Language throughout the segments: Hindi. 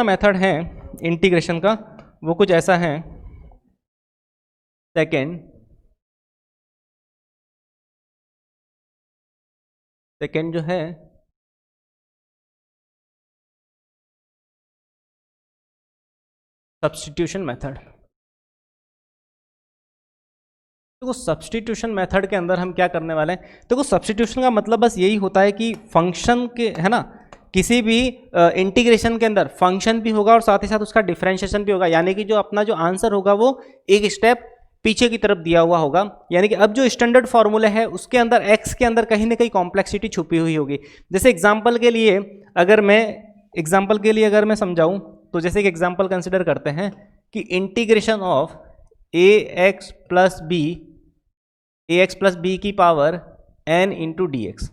मेथड है इंटीग्रेशन का वो कुछ ऐसा है। सेकेंड जो है सब्स्टिट्यूशन मेथड। देखो सब्स्टिट्यूशन मेथड के अंदर हम क्या करने वाले हैं, देखो सब्स्टिट्यूशन का मतलब बस यही होता है कि फंक्शन के है ना, किसी भी इंटीग्रेशन के अंदर फंक्शन भी होगा और साथ ही साथ उसका डिफरेंशिएशन भी होगा, यानी कि जो अपना जो आंसर होगा वो एक स्टेप पीछे की तरफ दिया हुआ होगा। यानी कि अब जो स्टैंडर्ड फॉर्मूला है उसके अंदर एक्स के अंदर कहीं ना कहीं कॉम्प्लेक्सिटी छुपी हुई होगी। जैसे एग्जाम्पल के लिए अगर मैं समझाऊं तो जैसे एक एग्जाम्पल कंसिडर करते हैं कि integration of ax plus b की power n into d x.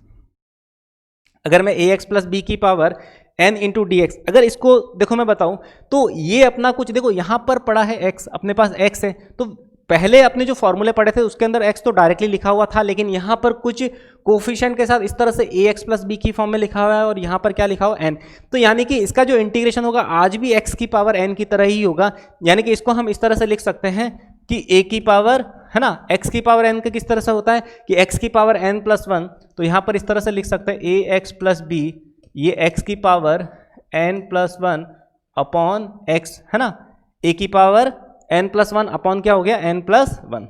अगर मैं ax प्लस बी की power n into d x, अगर इसको देखो मैं बताऊं तो ये अपना कुछ देखो यहां पर पड़ा है x, अपने पास x है, तो पहले अपने जो फॉर्मूले पढ़े थे उसके अंदर x तो डायरेक्टली लिखा हुआ था, लेकिन यहां पर कुछ कोफिशिएंट के साथ इस तरह से ax प्लस बी की फॉर्म में लिखा हुआ है और यहां पर क्या लिखा हुआ n। तो यानी कि इसका जो इंटीग्रेशन होगा आज भी x की पावर n की तरह ही होगा। यानी कि इसको हम इस तरह से लिख सकते हैं कि a की पावर है ना, x की पावर n का किस तरह से होता है कि x की पावर n प्लस 1, तो यहां पर इस तरह से लिख सकते हैं ax प्लस बी, ये x की power n plus 1 upon x है ना, a की पावर n प्लस 1 अपॉन क्या हो गया n प्लस 1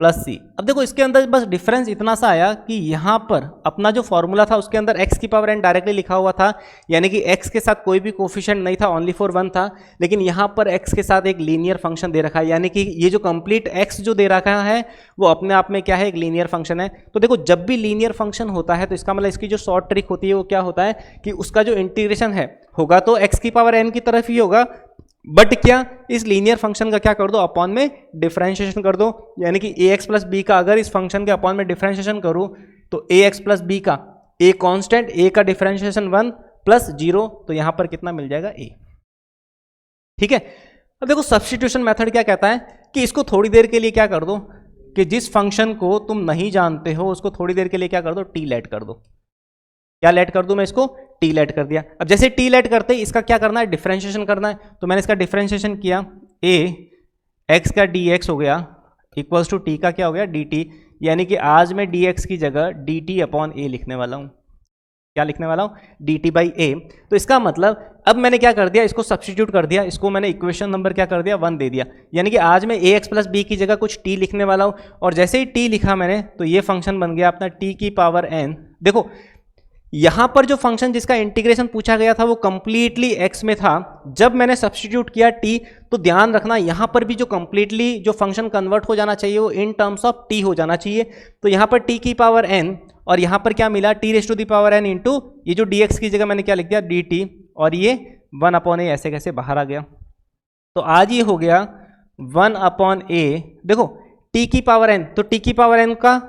प्लस सी। अब देखो इसके अंदर बस डिफरेंस इतना सा आया कि यहां पर अपना जो फॉर्मूला था उसके अंदर x की पावर n डायरेक्टली लिखा हुआ था, यानी कि x के साथ कोई भी कोफिशिएंट नहीं था, ओनली फॉर 1 था, लेकिन यहां पर x के साथ एक लीनियर फंक्शन दे रखा है, यानी कि ये जो कंप्लीट x जो दे रखा है वो अपने आप में क्या है, एक लीनियर फंक्शन है। तो देखो जब भी लीनियर फंक्शन होता है तो इसका मतलब इसकी जो शॉर्ट ट्रिक होती है वो क्या होता है कि उसका जो इंटीग्रेशन है होगा तो x की पावर n की तरफ ही होगा, बट क्या इस लीनियर फंक्शन का क्या कर दो, अपॉन में डिफरेंशिएशन कर दो। यानी कि ax प्लस बी का अगर इस फंक्शन के अपॉन में डिफरेंशिएशन करूं तो ax प्लस बी का a कांस्टेंट, a का डिफरेंशिएशन 1 प्लस 0, तो यहां पर कितना मिल जाएगा a। ठीक है, अब देखो सब्स्टिट्यूशन मेथड क्या कहता है कि इसको थोड़ी देर के लिए क्या कर दो कि जिस फंक्शन को तुम नहीं जानते हो उसको थोड़ी देर के लिए क्या कर दो, टी लेट कर दो। क्या लेट कर दूं मैं इसको, टी लेट कर दिया। अब जैसे टी लेट करते ही इसका क्या करना है, डिफरेंशिएशन करना है, तो मैंने इसका डिफरेंशिएशन किया, a x का dx हो गया इक्वल्स टू t का क्या हो गया dt, यानी कि आज मैं dx की जगह dt अपॉन a लिखने वाला हूं। क्या लिखने वाला हूं, dt बाई a। तो इसका मतलब अब मैंने क्या कर दिया, इसको सब्स्टिट्यूट कर दिया, इसको मैंने इक्वेशन नंबर क्या कर दिया 1 दे दिया, यानी कि आज मैं ax प्लस बी की जगह कुछ t लिखने वाला हूं, और जैसे ही t लिखा मैंने तो ये फंक्शन बन गया अपना t की पावर n। देखो यहां पर जो फंक्शन जिसका इंटीग्रेशन पूछा गया था वो कंप्लीटली x में था, जब मैंने सब्स्टिट्यूट किया t, तो ध्यान रखना यहां पर भी जो कंप्लीटली जो फंक्शन कन्वर्ट हो जाना चाहिए वो इन टर्म्स ऑफ t हो जाना चाहिए। तो यहां पर t की पावर n और यहां पर क्या मिला, t raise to the power n into ये जो dx की जगह मैंने क्या लिख दिया dt, और ये 1 अपॉन a ऐसे कैसे बाहर आ गया। तो आज ये हो गया 1 अपॉन a, देखो t की पावर n, तो t की पावर n का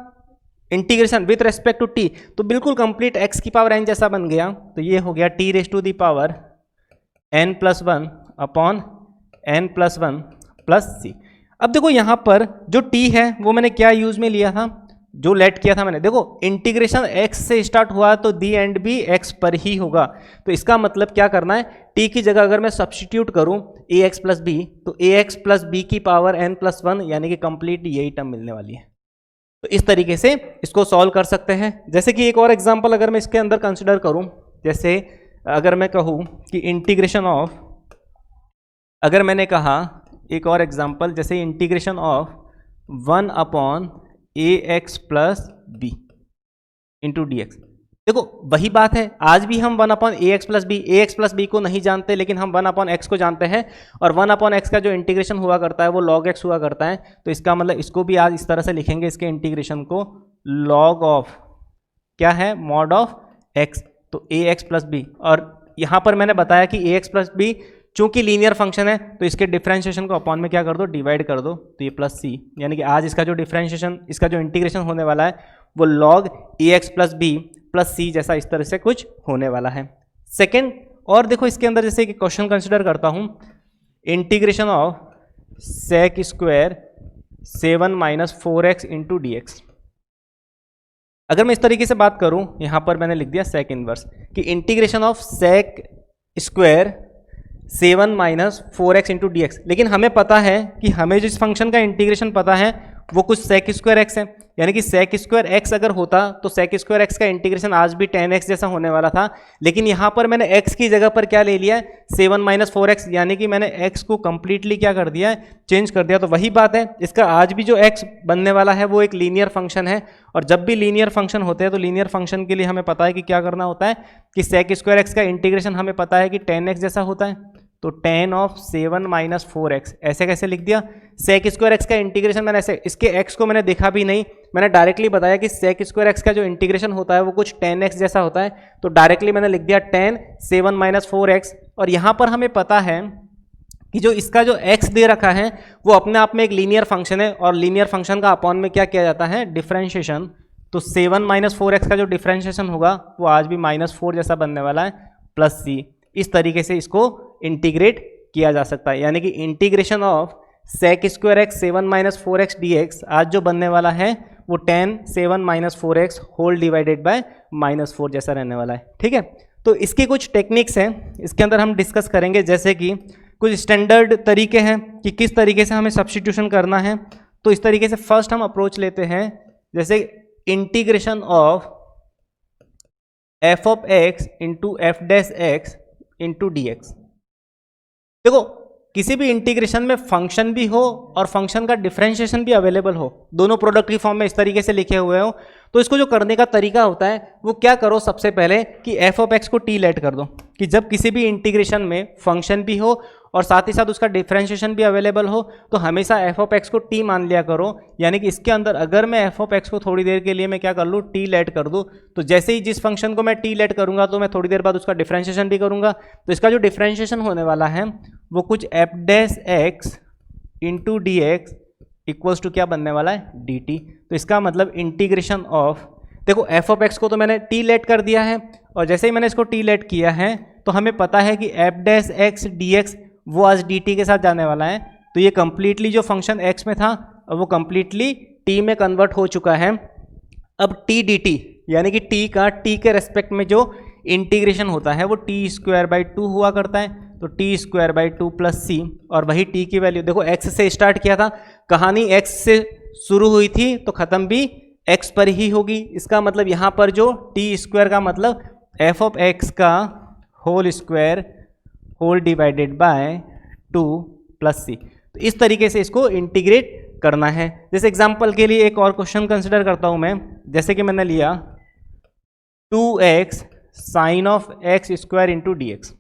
integration with respect to t तो बिल्कुल कंप्लीट x की पावर n जैसा बन गया, तो ये हो गया t raise to the power n plus 1 upon n plus 1 plus c। अब देखो यहां पर जो t है वो मैंने क्या यूज में लिया था, जो लेट किया था मैंने, देखो इंटीग्रेशन x से स्टार्ट हुआ तो दी एंड भी x पर ही होगा, तो इसका मतलब क्या करना है, t की जगह अगर मैं सब्स्टिट्यूट करूं ax प्लस बी, तो ax प्लस बी की पावर n प्लस 1, यानी कि कंप्लीट यही टर्म मिलने वाली है। तो इस तरीके से इसको सॉल्व कर सकते हैं। जैसे कि एक और एग्जांपल अगर मैं इसके अंदर कंसिडर करूं, जैसे अगर मैं कहूं कि इंटीग्रेशन ऑफ, अगर मैंने कहा एक और एग्जांपल जैसे integration of 1 upon ax plus b into d x, देखो वही बात है, आज भी हम 1 अपॉन ax प्लस बी को नहीं जानते, लेकिन हम 1 अपॉन x को जानते हैं, और 1 अपॉन x का जो इंटीग्रेशन हुआ करता है वो log x हुआ करता है। तो इसका मतलब इसको भी आज इस तरह से लिखेंगे, इसके इंटीग्रेशन को log ऑफ क्या है, मॉड ऑफ x, तो ax प्लस बी, और यहाँ पर मैंने बताया कि ax प्लस बी चूंकि लीनियर फंक्शन है तो इसके डिफरेंशिएशन को अपॉन में क्या कर दो, डिवाइड कर दो, तो ये प्लस सी, यानी कि आज इसका जो डिफरेंशिएशन, इसका जो इंटीग्रेशन होने वाला है वो log ax plus b plus c जैसा इस तरह से कुछ होने वाला है। सेकेंड, और देखो इसके अंदर जैसे कि क्वेश्चन कंसिडर करता हूं, integration of sec square 7 minus 4x into d x. अगर मैं इस तरीके से बात करूं, यहां पर मैंने लिख दिया सेक इनवर्स कि integration of sec square 7 minus 4x into d x. लेकिन हमें पता है कि हमें जिस फंक्शन का इंटीग्रेशन पता है वो कुछ सेक स्क्वायर एक्स है, यानी कि सेक स्क्वायर एक्स अगर होता तो सेक स्क्वायर एक्स का इंटीग्रेशन आज भी 10x जैसा होने वाला था। लेकिन यहाँ पर मैंने x की जगह पर क्या ले लिया है, 7 माइनस 4x, यानी कि मैंने x को कंप्लीटली क्या कर दिया है, चेंज कर दिया। तो वही बात है, इसका आज भी जो x बनने वाला है वो एक लीनियर फंक्शन है। और जब भी लीनियर फंक्शन होते हैं तो लीनियर फंक्शन के लिए हमें पता है कि क्या करना होता है, कि सेक स्क्वायर एक्स का इंटीग्रेशन हमें पता है कि 10x जैसा होता है। तो 10 ऑफ 7 माइनस 4x ऐसे कैसे लिख दिया। सेक स्क्वायर एक्स का इंटीग्रेशन मैंने ऐसे, इसके x को मैंने देखा भी नहीं, मैंने डायरेक्टली बताया कि सेक स्क्वायर एक्स का जो इंटीग्रेशन होता है वो कुछ 10x जैसा होता है। तो डायरेक्टली मैंने लिख दिया 10 7 माइनस 4x। और यहाँ पर हमें पता है कि जो इसका जो x दे रखा है वो अपने आप में एक लीनियर फंक्शन है, और लीनियर फंक्शन का अपॉन में क्या किया जाता है, डिफरेंशिएशन। तो 7 माइनस 4x का जो डिफरेंशिएशन होगा वो आज भी -4 जैसा बनने वाला है, प्लस c। इस तरीके से इसको इंटीग्रेट किया जा सकता है, यानी कि integration of sec square x 7 minus 4x dx आज जो बनने वाला है वो 10 7 minus 4x whole divided bye -4 जैसा रहने वाला है। ठीक है, तो इसकी कुछ टेक्निक्स हैं, इसके अंदर हम डिस्कस करेंगे, जैसे कि कुछ स्टैंडर्ड तरीके हैं कि किस तरीके से हमें सब्स्टिट्यूशन करना है। तो इस तरीके से फर्स्ट हम अप्रोच लेते हैं, जैसे integration of f of x into F dash x into d x. देखो, किसी भी इंटीग्रेशन में फंक्शन भी हो और फंक्शन का डिफरेंशिएशन भी अवेलेबल हो, दोनों प्रोडक्ट की फॉर्म में इस तरीके से लिखे हुए हो, तो इसको जो करने का तरीका होता है वो क्या करो, सबसे पहले कि f ऑफ x को t लेट कर दो, कि जब किसी भी इंटीग्रेशन में फंक्शन भी हो और साथ ही साथ उसका डिफरेंशिएशन भी अवेलेबल हो तो हमेशा f ऑफ x को t मान लिया करो। यानी कि इसके अंदर अगर मैं f ऑफ x को थोड़ी देर के लिए मैं क्या कर लूँ, t लेट कर दूँ, तो जैसे ही जिस फंक्शन को मैं t लेट करूँगा तो मैं थोड़ी देर बाद उसका डिफरेंशिएशन भी करूँगा। तो इसका जो डिफरेंशिएशन होने वाला है वो कुछ f dash x into d x equals to क्या बनने वाला है, डी टी। तो इसका मतलब इंटीग्रेशन ऑफ, देखो एफ ऑफ एक्स को तो मैंने टी लेट कर दिया है, और जैसे ही मैंने इसको टी लेट किया है तो हमें पता है कि F dash x d x वो आज डी टी के साथ जाने वाला है। तो ये कंप्लीटली जो फंक्शन एक्स में था अब वो कंप्लीटली टी में कन्वर्ट हो चुका है। अब टी डी टी यानी कि टी का टी के रेस्पेक्ट में जो इंटीग्रेशन होता है वो टी स्क्वायर बाई 2 हुआ करता है। तो T square by 2 plus c, और वही टी की वैल्यू देखो एक्स से स्टार्ट किया था, कहानी एक्स से शुरू हुई थी तो ख़त्म भी एक्स पर ही होगी। इसका मतलब यहाँ पर जो टी स्क्वायर का मतलब एफ ऑफ एक्स का whole square whole divided by 2 plus c. तो इस तरीके से इसको इंटीग्रेट करना है। जैसे एग्जांपल के लिए एक और क्वेश्चन कंसिडर करता हूँ मैं, जैसे कि मैंने लिया 2x sine of x square into d x.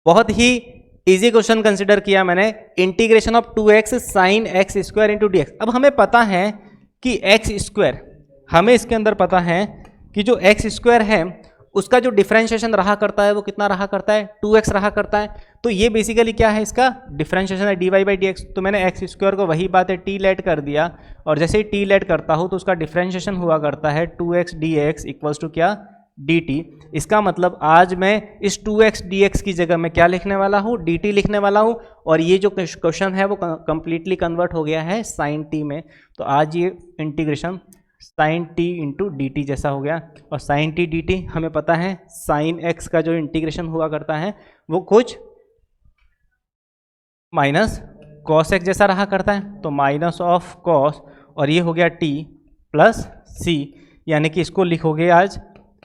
बहुत ही इजी क्वेश्चन कंसिडर किया मैंने, integration of 2x sine x square into d x. अब हमें पता है कि एक्स स्क्वायर, हमें इसके अंदर पता है कि जो एक्स स्क्वायर है उसका जो डिफरेंशिएशन रहा करता है वो कितना रहा करता है, 2x रहा करता है। तो ये बेसिकली क्या है, इसका डिफरेंशिएशन है dy बाई डी एक्स। तो मैंने एक्स स्क्वायर को वही बात है टी लेट कर दिया, और जैसे ही टी लेट करता हूँ तो उसका डिफरेंशिएशन हुआ करता है 2x dx इक्वल्स टू क्या, dt। इसका मतलब आज मैं इस 2x dx की जगह में क्या लिखने वाला हूँ, dt लिखने वाला हूँ, और ये जो क्वेश्चन है वो कंप्लीटली कन्वर्ट हो गया है साइन t में। तो आज ये integration sine t into d t जैसा हो गया। और साइन t dt हमें पता है साइन x का जो इंटीग्रेशन हुआ करता है वो कुछ माइनस कॉस x जैसा रहा करता है। तो माइनस ऑफ कॉस, और ये हो गया t प्लस c, यानी कि इसको लिखोगे आज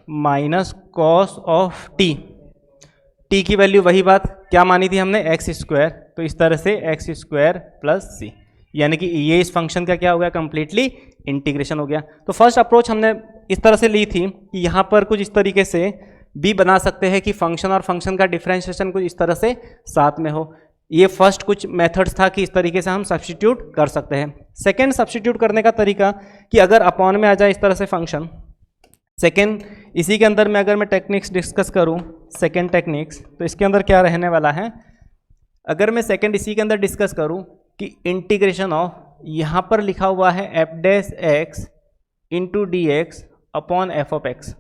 माइनस कॉस ऑफ t की वैल्यू वही बात क्या मानी थी हमने, एक्स स्क्वायर। तो इस तरह से एक्स स्क्वायर प्लस सी, यानी कि ये इस फंक्शन का क्या हो गया, कंप्लीटली इंटीग्रेशन हो गया। तो फर्स्ट अप्रोच हमने इस तरह से ली थी कि यहाँ पर कुछ इस तरीके से भी बना सकते हैं कि फंक्शन और फंक्शन का डिफरेंशिएशन कुछ इस तरह से साथ में हो। ये फर्स्ट कुछ मेथड्स था कि इस तरीके से हम सब्स्टिट्यूट कर सकते हैं। सेकेंड सब्स्टिट्यूट करने का तरीका कि अगर अपॉन में आ जाए इस तरह से फंक्शन, सेकेंड इसी के अंदर में अगर मैं टेक्निक्स डिस्कस करूँ, सेकेंड टेक्निक्स, तो इसके अंदर क्या रहने वाला है, अगर मैं सेकेंड इसी के अंदर डिस्कस करूँ कि इंटीग्रेशन ऑफ, यहाँ पर लिखा हुआ है F dash x into d x upon F of x.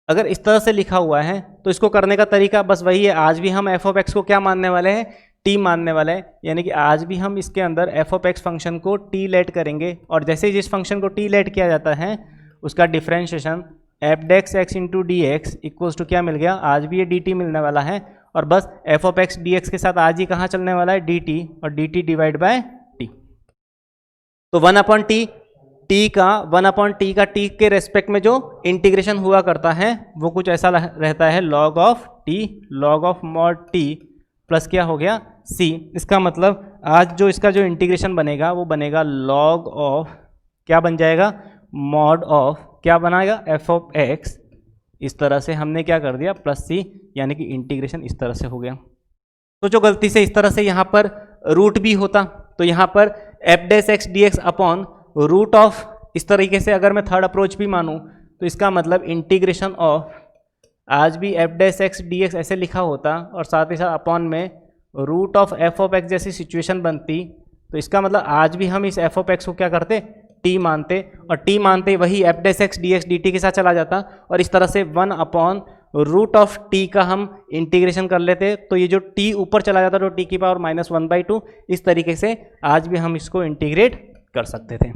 अगर इस तरह से लिखा हुआ है तो इसको करने का तरीका बस वही है, आज भी हम एफ ऑफ एक्स को क्या मानने वाले हैं, टी मानने वाले हैं। यानी कि आज भी हम इसके अंदर एफ ऑफ एक्स फंक्शन को टी लेट करेंगे, और जैसे ही जिस फंक्शन को टी लेट किया जाता है उसका differentiation f dash x into d x equals to क्या मिल गया, आज भी ये डी टी मिलने वाला है, और बस F of x d x के साथ आज ही कहाँ चलने वाला है, डी टी, और D T divide by T. तो 1/t, टी का टी के रेस्पेक्ट में जो इंटीग्रेशन हुआ करता है वो कुछ ऐसा रहता है, log of T, log of mod T plus क्या हो गया c। इसका मतलब आज जो इसका जो इंटीग्रेशन बनेगा वो बनेगा log ऑफ, क्या बन जाएगा, मॉड ऑफ, क्या बनाएगा, f ऑफ x। इस तरह से हमने क्या कर दिया, प्लस c, यानी कि इंटीग्रेशन इस तरह से हो गया। तो जो गलती से इस तरह से यहाँ पर रूट भी होता, तो यहाँ पर f dash x d x upon root of, इस तरीके से अगर मैं थर्ड अप्रोच भी मानूँ तो इसका मतलब इंटीग्रेशन ऑफ, आज भी f dash x d x ऐसे लिखा होता और साथ ही साथ अपॉन में root of f of x जैसी सिचुएशन बनती। तो इसका मतलब आज भी हम इस एफ ऑफ एक्स को क्या करते, टी मानते, और टी मानते वही F dash x d t के साथ चला जाता, और इस तरह से 1 रूट ऑफ टी का हम इंटीग्रेशन कर लेते। तो ये जो टी ऊपर चला जाता तो टी की पावर -1/2, इस तरीके से आज भी हम इसको इंटीग्रेट कर सकते थे।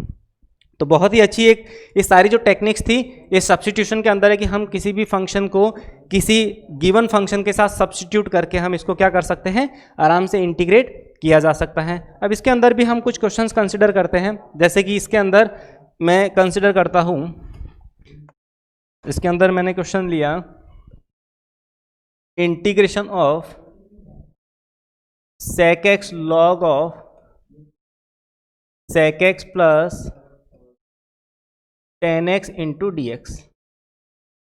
तो बहुत ही अच्छी एक ये सारी जो टेक्निक्स थी ये सब्स्टिट्यूशन के अंदर है कि हम किसी भी फंक्शन को किसी गिवन फंक्शन के साथ सब्स्टिट्यूट करके हम इसको क्या कर सकते हैं, आराम से इंटीग्रेट किया जा सकता है। अब इसके अंदर भी हम कुछ क्वेश्चंस कंसिडर करते हैं, जैसे कि इसके अंदर मैं कंसिडर करता हूं, इसके अंदर मैंने क्वेश्चन लिया integration of sec x log of sec x plus tan x into d x.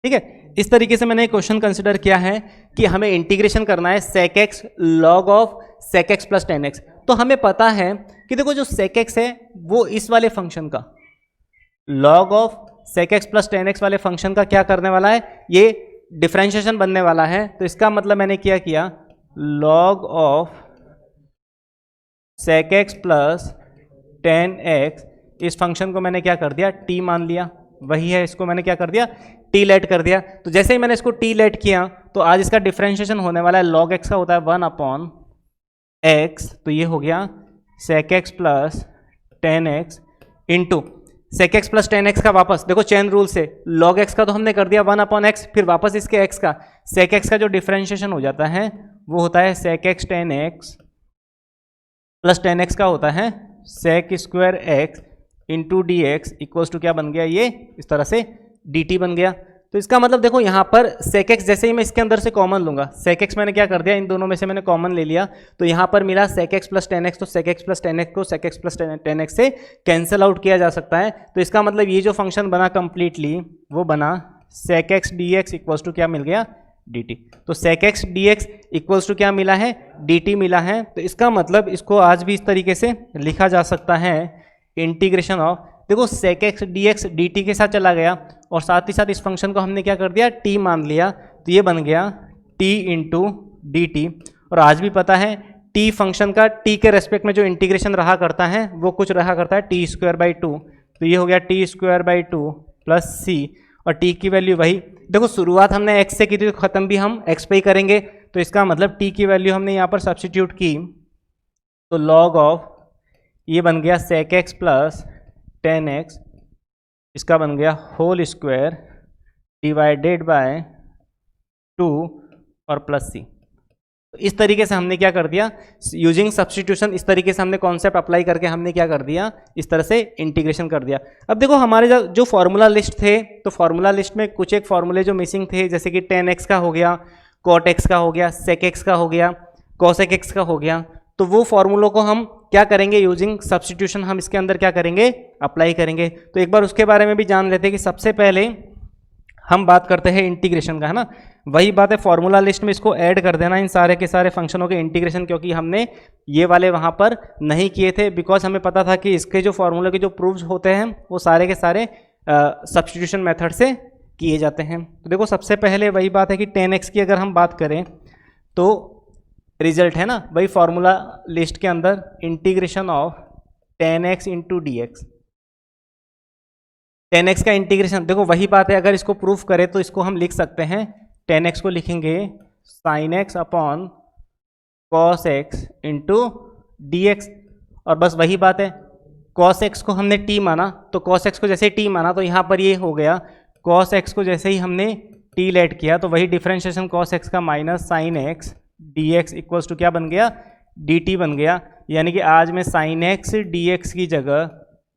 ठीक है, इस तरीके से मैंने एक क्वेश्चन कंसिडर किया है कि हमें इंटीग्रेशन करना है sec x log of sec x plus tan x। तो हमें पता है कि देखो जो sec x है वो इस वाले फंक्शन का log of sec x plus tan x वाले फंक्शन का क्या करने वाला है, ये डिफरेंशिएशन बनने वाला है। तो इसका मतलब मैंने क्या किया, log of sec x plus tan x, इस फंक्शन को मैंने क्या कर दिया, t मान लिया, वही है, इसको मैंने क्या कर दिया, t लेट कर दिया। तो जैसे ही मैंने इसको t लेट किया तो आज इसका डिफरेंशिएशन होने वाला है, log x का होता है 1/x, तो ये हो गया sec x plus tan x into sec x plus tan x का वापस देखो चेन रूल से log x का तो हमने कर दिया 1/x, फिर वापस इसके x का sec x का जो डिफरेंशिएशन हो जाता है वो होता है sec x tan x plus tan x का होता है sec square x into d x equals to क्या बन गया, ये इस तरह से डी टी बन गया। तो इसका मतलब देखो यहाँ पर sec x, जैसे ही मैं इसके अंदर से कॉमन लूंगा, sec x मैंने क्या कर दिया, इन दोनों में से मैंने कॉमन ले लिया, तो यहाँ पर मिला sec x plus tan x, तो sec x plus tan x को sec x plus tan x से कैंसिल आउट किया जा सकता है। तो इसका मतलब ये जो फंक्शन बना कंप्लीटली वो बना sec x dx equals to क्या मिल गया, dt। तो sec x dx equals to क्या मिला है, dt मिला है। तो इसका मतलब इसको आज भी इस तरीके से लिखा जा सकता है, इंटीग्रेशन ऑफ, देखो sec x dx dt के साथ चला गया और साथ ही साथ इस फंक्शन को हमने क्या कर दिया, t मान लिया, तो ये बन गया t इंटू डी टी। और आज भी पता है t फंक्शन का t के रेस्पेक्ट में जो इंटीग्रेशन रहा करता है वो कुछ रहा करता है t²/2, तो ये हो गया t²/2 प्लस c, और t की वैल्यू वही, देखो शुरुआत हमने x से की थी तो ख़त्म भी हम x पे ही करेंगे। तो इसका मतलब t की वैल्यू हमने यहाँ पर सब्स्टिट्यूट की, तो log ऑफ ये बन गया sec x plus tan x, इसका बन गया होल स्क्वायर डिवाइडेड बाय 2 और प्लस c। तो इस तरीके से हमने क्या कर दिया, यूजिंग सब्स्टिट्यूशन, इस तरीके से हमने कॉन्सेप्ट अप्लाई करके हमने क्या कर दिया, इस तरह से इंटीग्रेशन कर दिया। अब देखो हमारे जो फॉर्मूला लिस्ट थे, तो फॉर्मूला लिस्ट में कुछ एक फॉर्मूले जो मिसिंग थे, जैसे कि tan x का हो गया, cot x का हो गया, sec x का हो गया, cosec x का हो गया। तो वो फॉर्मूलों को हम क्या करेंगे, यूजिंग सब्स्टिट्यूशन हम इसके अंदर क्या करेंगे, अप्लाई करेंगे। तो एक बार उसके बारे में भी जान लेते हैं कि सबसे पहले हम बात करते हैं इंटीग्रेशन का, है ना। वही बात है, फॉर्मूला लिस्ट में इसको ऐड कर देना इन सारे के सारे फंक्शनों के इंटीग्रेशन, क्योंकि हमने ये वाले वहाँ पर नहीं किए थे, बिकॉज हमें पता था कि इसके जो फॉर्मूले के जो प्रूफ्स होते हैं वो सारे के सारे सब्स्टिट्यूशन मेथड से किए जाते हैं। तो देखो सबसे पहले वही बात है कि tan x की अगर हम बात करें तो रिजल्ट है ना, वही फॉर्मूला लिस्ट के अंदर integration of tan x into d x. tan x का इंटीग्रेशन देखो वही बात है, अगर इसको प्रूफ करें तो इसको हम लिख सकते हैं, tan x को लिखेंगे sin x upon cos x into d x. और बस वही बात है, cos x को हमने t माना, तो cos x को जैसे t माना तो यहाँ पर ये हो गया कॉस एक्स को जैसे ही हमने टी लेट किया तो वही डिफ्रेंशिएशन कॉस एक्स का minus sine x d x equals to क्या बन गया, डी टी बन गया। यानी कि आज मैं साइन एक्स डी एक्स की जगह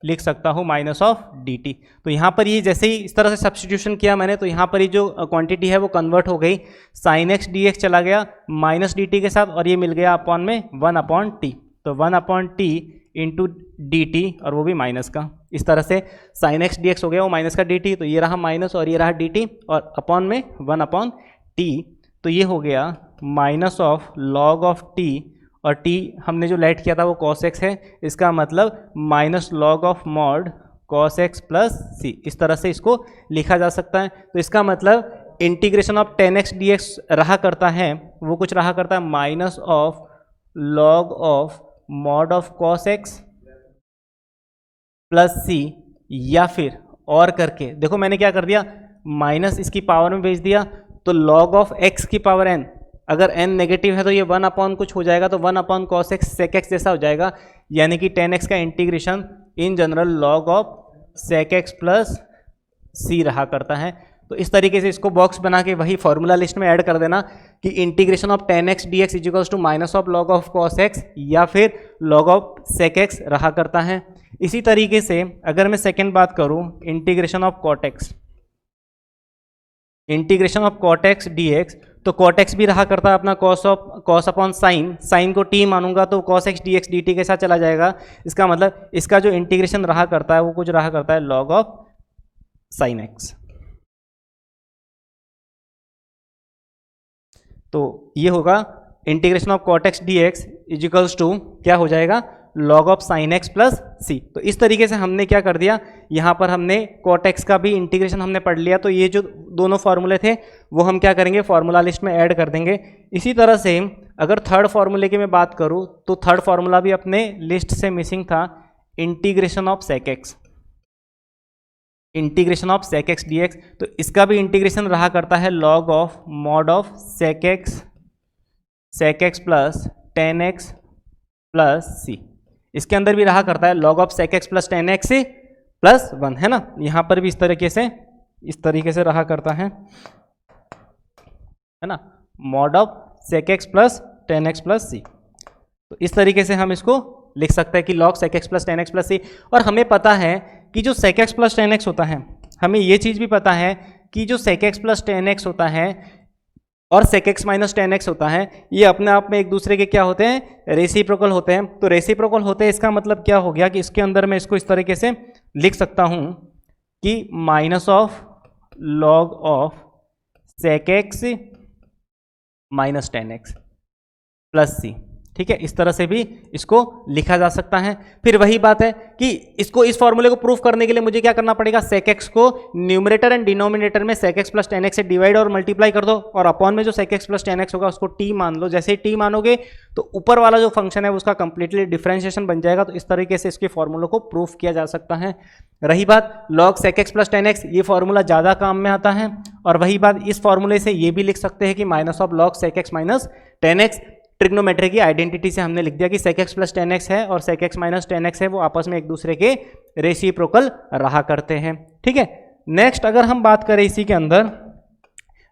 लिख सकता हूँ माइनस ऑफ डी टी। तो यहाँ पर ये जैसे ही इस तरह से सब्स्टिट्यूशन किया मैंने, तो यहाँ पर ये जो क्वांटिटी है वो कन्वर्ट हो गई, साइन एक्स डी एक्स चला गया माइनस डी टी के साथ, और ये मिल गया अपॉन में 1/t। तो 1/t इंटू डी टी, और वो भी माइनस का। इस तरह से साइन एक्स डी एक्स हो गया वो माइनस का डी टी, तो ये रहा माइनस और ये रहा डी टी, और अपॉन में 1/t। तो ये हो गया minus of log of T, और t हमने जो लेट किया था वो cos x है, इसका मतलब minus log of mod cos x plus c. इस तरह से इसको लिखा जा सकता है। तो इसका मतलब इंटीग्रेशन ऑफ 10x dx रहा करता है, वो कुछ रहा करता है minus of log of mod of cos x plus c, या फिर और करके देखो मैंने क्या कर दिया, माइनस इसकी पावर में भेज दिया, तो लॉग ऑफ x की पावर n, अगर n नेगेटिव है तो ये 1 अपॉन कुछ हो जाएगा, तो 1 upon cos x sec x जैसा हो जाएगा। यानी कि 10x का integration in general log of sec x plus c रहा करता है। तो इस तरीके से इसको बॉक्स बना के वही फॉर्मूला लिस्ट में ऐड कर देना कि integration of 10x dx equals to minus of log of cos x या फिर लॉग ऑफ सेक एक्स रहा करता है। इसी तरीके से अगर मैं सेकेंड बात करूँ, integration of cot x, integration of cot x d x, तो कॉट एक्स भी रहा करता है अपना कॉस अपॉन साइन, साइन को टी मानूंगा तो cos x d x d t के साथ चला जाएगा। इसका मतलब इसका जो इंटीग्रेशन रहा करता है वो कुछ रहा करता है लॉग ऑफ साइन एक्स। तो ये होगा integration of cot x d x equals to क्या हो जाएगा, log of sine x plus c. तो इस तरीके से हमने क्या कर दिया, यहाँ पर हमने कॉट एक्स का भी इंटीग्रेशन हमने पढ़ लिया। तो ये जो दोनों फार्मूले थे वो हम क्या करेंगे, फार्मूला लिस्ट में ऐड कर देंगे। इसी तरह से अगर थर्ड फार्मूले की मैं बात करूँ तो थर्ड फार्मूला भी अपने लिस्ट से मिसिंग था, integration of sec x, integration of sec x d x. तो इसका भी इंटीग्रेशन रहा करता है log of mod of sec x plus 10x plus c. इसके अंदर भी रहा करता है log of sec x plus 10x plus 1, है ना। यहाँ पर भी इस तरीके से रहा करता है ना, mod of sec x plus 10x plus c. तो इस तरीके से हम इसको लिख सकते हैं कि log sec x plus 10x plus c. और हमें पता है कि जो सेक एक्स प्लस 10x होता है, हमें ये चीज़ भी पता है कि जो सेक एक्स प्लस 10x होता है और सेक एक्स माइनस 10x होता है, ये अपने आप में एक दूसरे के क्या होते हैं, रेसिप्रोकल होते हैं। तो रेसिप्रोकल होते हैं, इसका मतलब क्या हो गया कि इसके अंदर मैं इसको इस तरीके से लिख सकता हूं कि minus of log of sec x minus 10x plus c. ठीक है, इस तरह से भी इसको लिखा जा सकता है। फिर वही बात है कि इसको, इस फॉर्मूले को प्रूफ करने के लिए मुझे क्या करना पड़ेगा, सेक एक्स को न्यूमरेटर एंड डिनोमिनेटर में सेक एक्स प्लस 10x से डिवाइड और मल्टीप्लाई कर दो, और अपॉन में जो सेक एक्स प्लस 10x होगा उसको t मान लो। जैसे ही t मानोगे तो ऊपर वाला जो फंक्शन है उसका कंप्लीटली डिफरेंशिएशन बन जाएगा। तो इस तरीके से इसके फॉर्मूलों को प्रूफ किया जा सकता है। रही बात log sec x plus 10x, ये फॉर्मूला ज़्यादा काम में आता है। और वही बात इस फॉर्मूले से ये भी लिख सकते हैं कि minus of log sec x minus 10x, trigonometry की आइडेंटिटी से हमने लिख दिया कि सेक एक्स प्लस 10x है और सेक एक्स माइनस 10x है, वो आपस में एक दूसरे के रेसिप्रोकल रहा करते हैं। ठीक है, नेक्स्ट अगर हम बात करें इसी के अंदर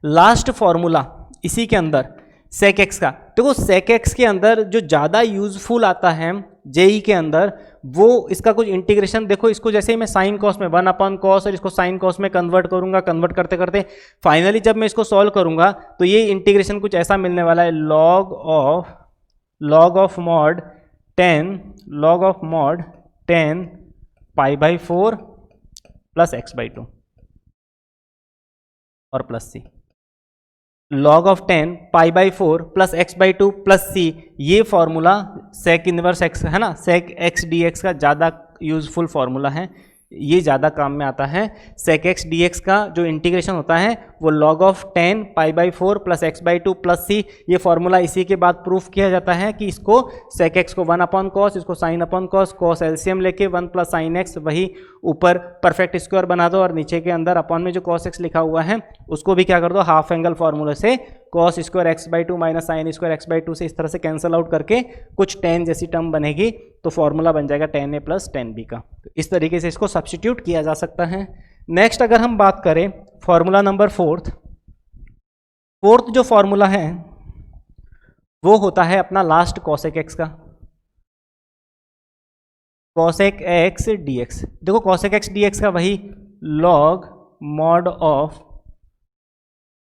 लास्ट फॉर्मूला, इसी के अंदर सेक एक्स का, देखो सेक एक्स के अंदर जो ज़्यादा यूजफुल आता है जेई के अंदर, वो इसका कुछ इंटीग्रेशन, देखो इसको जैसे ही मैं साइन कॉस में 1 अपॉन कॉस और इसको साइन कॉस में कन्वर्ट करूंगा, कन्वर्ट करते करते फाइनली जब मैं इसको सॉल्व करूंगा तो ये इंटीग्रेशन कुछ ऐसा मिलने वाला है, log of mod 10 π/4 plus x/2 और plus c. Log of 10 π/4 plus x/2 plus c, ये फॉर्मूला सेक इनवर्स एक्स है ना, सेक एक्स डी एक्स का ज़्यादा यूजफुल फॉर्मूला है, ये ज़्यादा काम में आता है। सेक एक्स डी एक्स का जो इंटीग्रेशन होता है वो log of 10 π/4 plus x/2 plus c, ये फॉर्मूला इसी के बाद प्रूफ किया जाता है कि इसको सेक एक्स को 1 अपॉन कॉस, इसको sine upon cos, cos LCM लेके 1 प्लस साइन एक्स, वही ऊपर परफेक्ट स्क्वायर बना दो और नीचे के अंदर अपॉन में जो कॉस एक्स लिखा हुआ है उसको भी क्या कर दो, हाफ एंगल फॉर्मूले से cos square x/2 minus sine square x/2 से इस तरह से कैंसिल आउट करके कुछ tan जैसी टर्म बनेगी, तो फॉर्मूला बन जाएगा tan a plus tan b का। तो इस तरीके से इसको सब्स्टिट्यूट किया जा सकता है। नेक्स्ट अगर हम बात करें फॉर्मूला नंबर फोर्थ जो फॉर्मूला है वो होता है अपना लास्ट कॉसेक एक्स का, कॉसेक एक्स डी एक्स। देखो कॉसेक एक्स डी एक्स का वही log mod of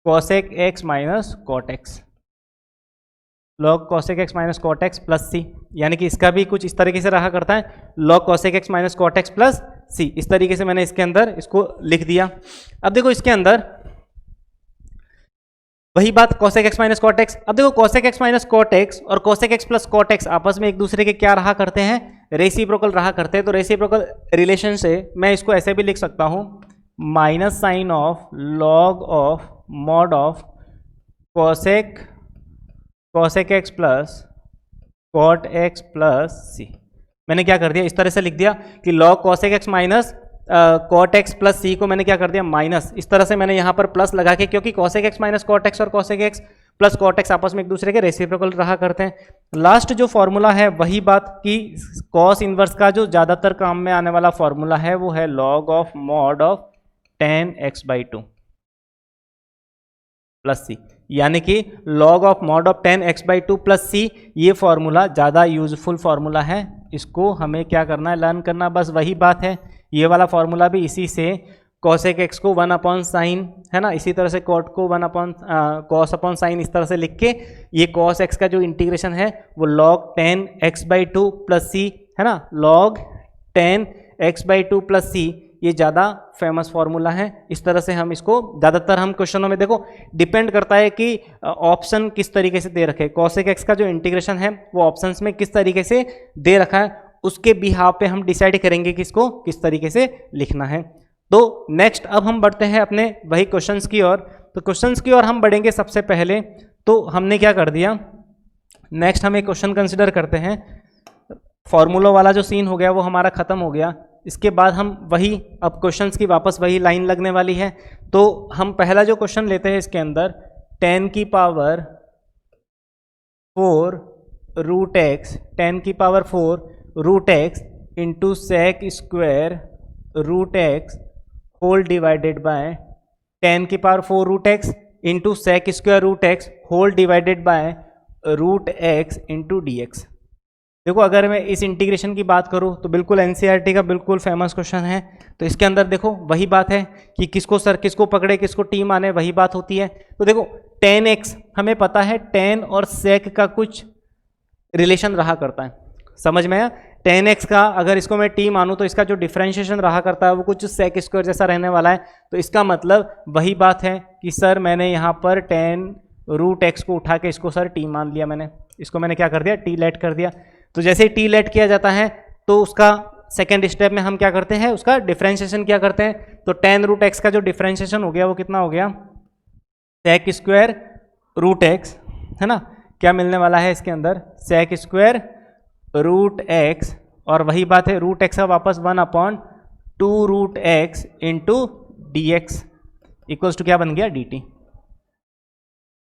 cosec x minus cot x, log cosec x minus cot x plus c, यानी कि इसका भी कुछ इस तरीके से रहा करता है, log cosec x minus cot x plus c. इस तरीके से मैंने इसके अंदर इसको लिख दिया। अब देखो इसके अंदर वही बात cosec x minus cot x. अब देखो cosec x minus cot x और cosec x plus cot x आपस में एक दूसरे के क्या रहा करते हैं, रेसिप्रोकल रहा करते हैं। तो रेसिप्रोकल रिलेशन से मैं इसको ऐसे भी लिख सकता हूं, minus sign of log of mod of cosec x plus cot x plus c. मैंने क्या कर दिया, इस तरह से लिख दिया कि log cosec x minus cot x plus c को मैंने क्या कर दिया माइनस, इस तरह से मैंने यहाँ पर प्लस लगा के, क्योंकि cosec x minus cot x और cosec x plus cot x आपस में एक दूसरे के रेसिप्रोकल रहा करते हैं। लास्ट जो फॉर्मूला है वही बात कि कॉस इनवर्स का जो ज़्यादातर काम में आने वाला फॉर्मूला है वो है log of mod of tan x/2 plus c, यानी कि log of mod of tan x/2 plus c. ये फॉर्मूला ज़्यादा यूजफुल फॉर्मूला है, इसको हमें क्या करना है, लर्न करना। बस वही बात है, ये वाला फॉर्मूला भी इसी से कॉसेक एक्स को 1 अपॉन साइन, है ना, इसी तरह से कॉट को 1 अपॉन कॉस अपॉन साइन, इस तरह से लिख के ये कॉस एक्स का जो इंटीग्रेशन है वो लॉग tan x/2 प्लस सी, है ना, log tan x/2 plus c. ये ज़्यादा फेमस फॉर्मूला है। इस तरह से हम इसको ज़्यादातर हम क्वेश्चनों में, देखो डिपेंड करता है कि ऑप्शन किस तरीके से दे रखे, कॉसेक एक्स का जो इंटीग्रेशन है वो ऑप्शंस में किस तरीके से दे रखा है, उसके बिहाफ पे हम डिसाइड करेंगे कि इसको किस तरीके से लिखना है। तो नेक्स्ट अब हम बढ़ते हैं अपने वही क्वेश्चंस की ओर। तो क्वेश्चंस की ओर हम बढ़ेंगे। सबसे पहले तो हमने क्या कर दिया, नेक्स्ट हम एक क्वेश्चन कंसिडर करते हैं। फॉर्मूला वाला जो सीन हो गया वो हमारा खत्म हो गया। इसके बाद हम वही अब क्वेश्चंस की वापस वही लाइन लगने वाली है। तो हम पहला जो क्वेश्चन लेते हैं इसके अंदर 10 की पावर 4 रूट एक्स, 10 की power 4 root x into sec square root x whole divided by 10 की power 4 root x into sec square root x whole divided by root x into d x. देखो अगर मैं इस इंटीग्रेशन की बात करूँ तो बिल्कुल एनसीईआरटी का बिल्कुल फेमस क्वेश्चन है। तो इसके अंदर देखो वही बात है कि किसको सर किसको पकड़े किसको टी माने, वही बात होती है। तो देखो tan x हमें पता है tan और sec का कुछ रिलेशन रहा करता है, समझ में आया। tan x का अगर इसको मैं टी मानूँ तो इसका जो डिफरेंशिएशन रहा करता है वो कुछ sec स्क्वायर जैसा रहने वाला है। तो इसका मतलब वही बात है कि सर मैंने यहाँ पर tan रूट एक्स को उठा के इसको सर टी मान लिया, मैंने इसको मैंने क्या कर दिया, टी लेट कर दिया। तो जैसे ही टी लेट किया जाता है तो उसका सेकेंड स्टेप में हम क्या करते हैं, उसका डिफरेंशिएशन क्या करते हैं। तो tan रूट एक्स का जो डिफरेंशिएशन हो गया वो कितना हो गया, sec स्क्वायर रूट एक्स, है ना, क्या मिलने वाला है इसके अंदर, sec स्क्वायर रूट एक्स, और वही बात है रूट एक्स का वापस 1/2 root x into d x equals to क्या बन गया, डी टी।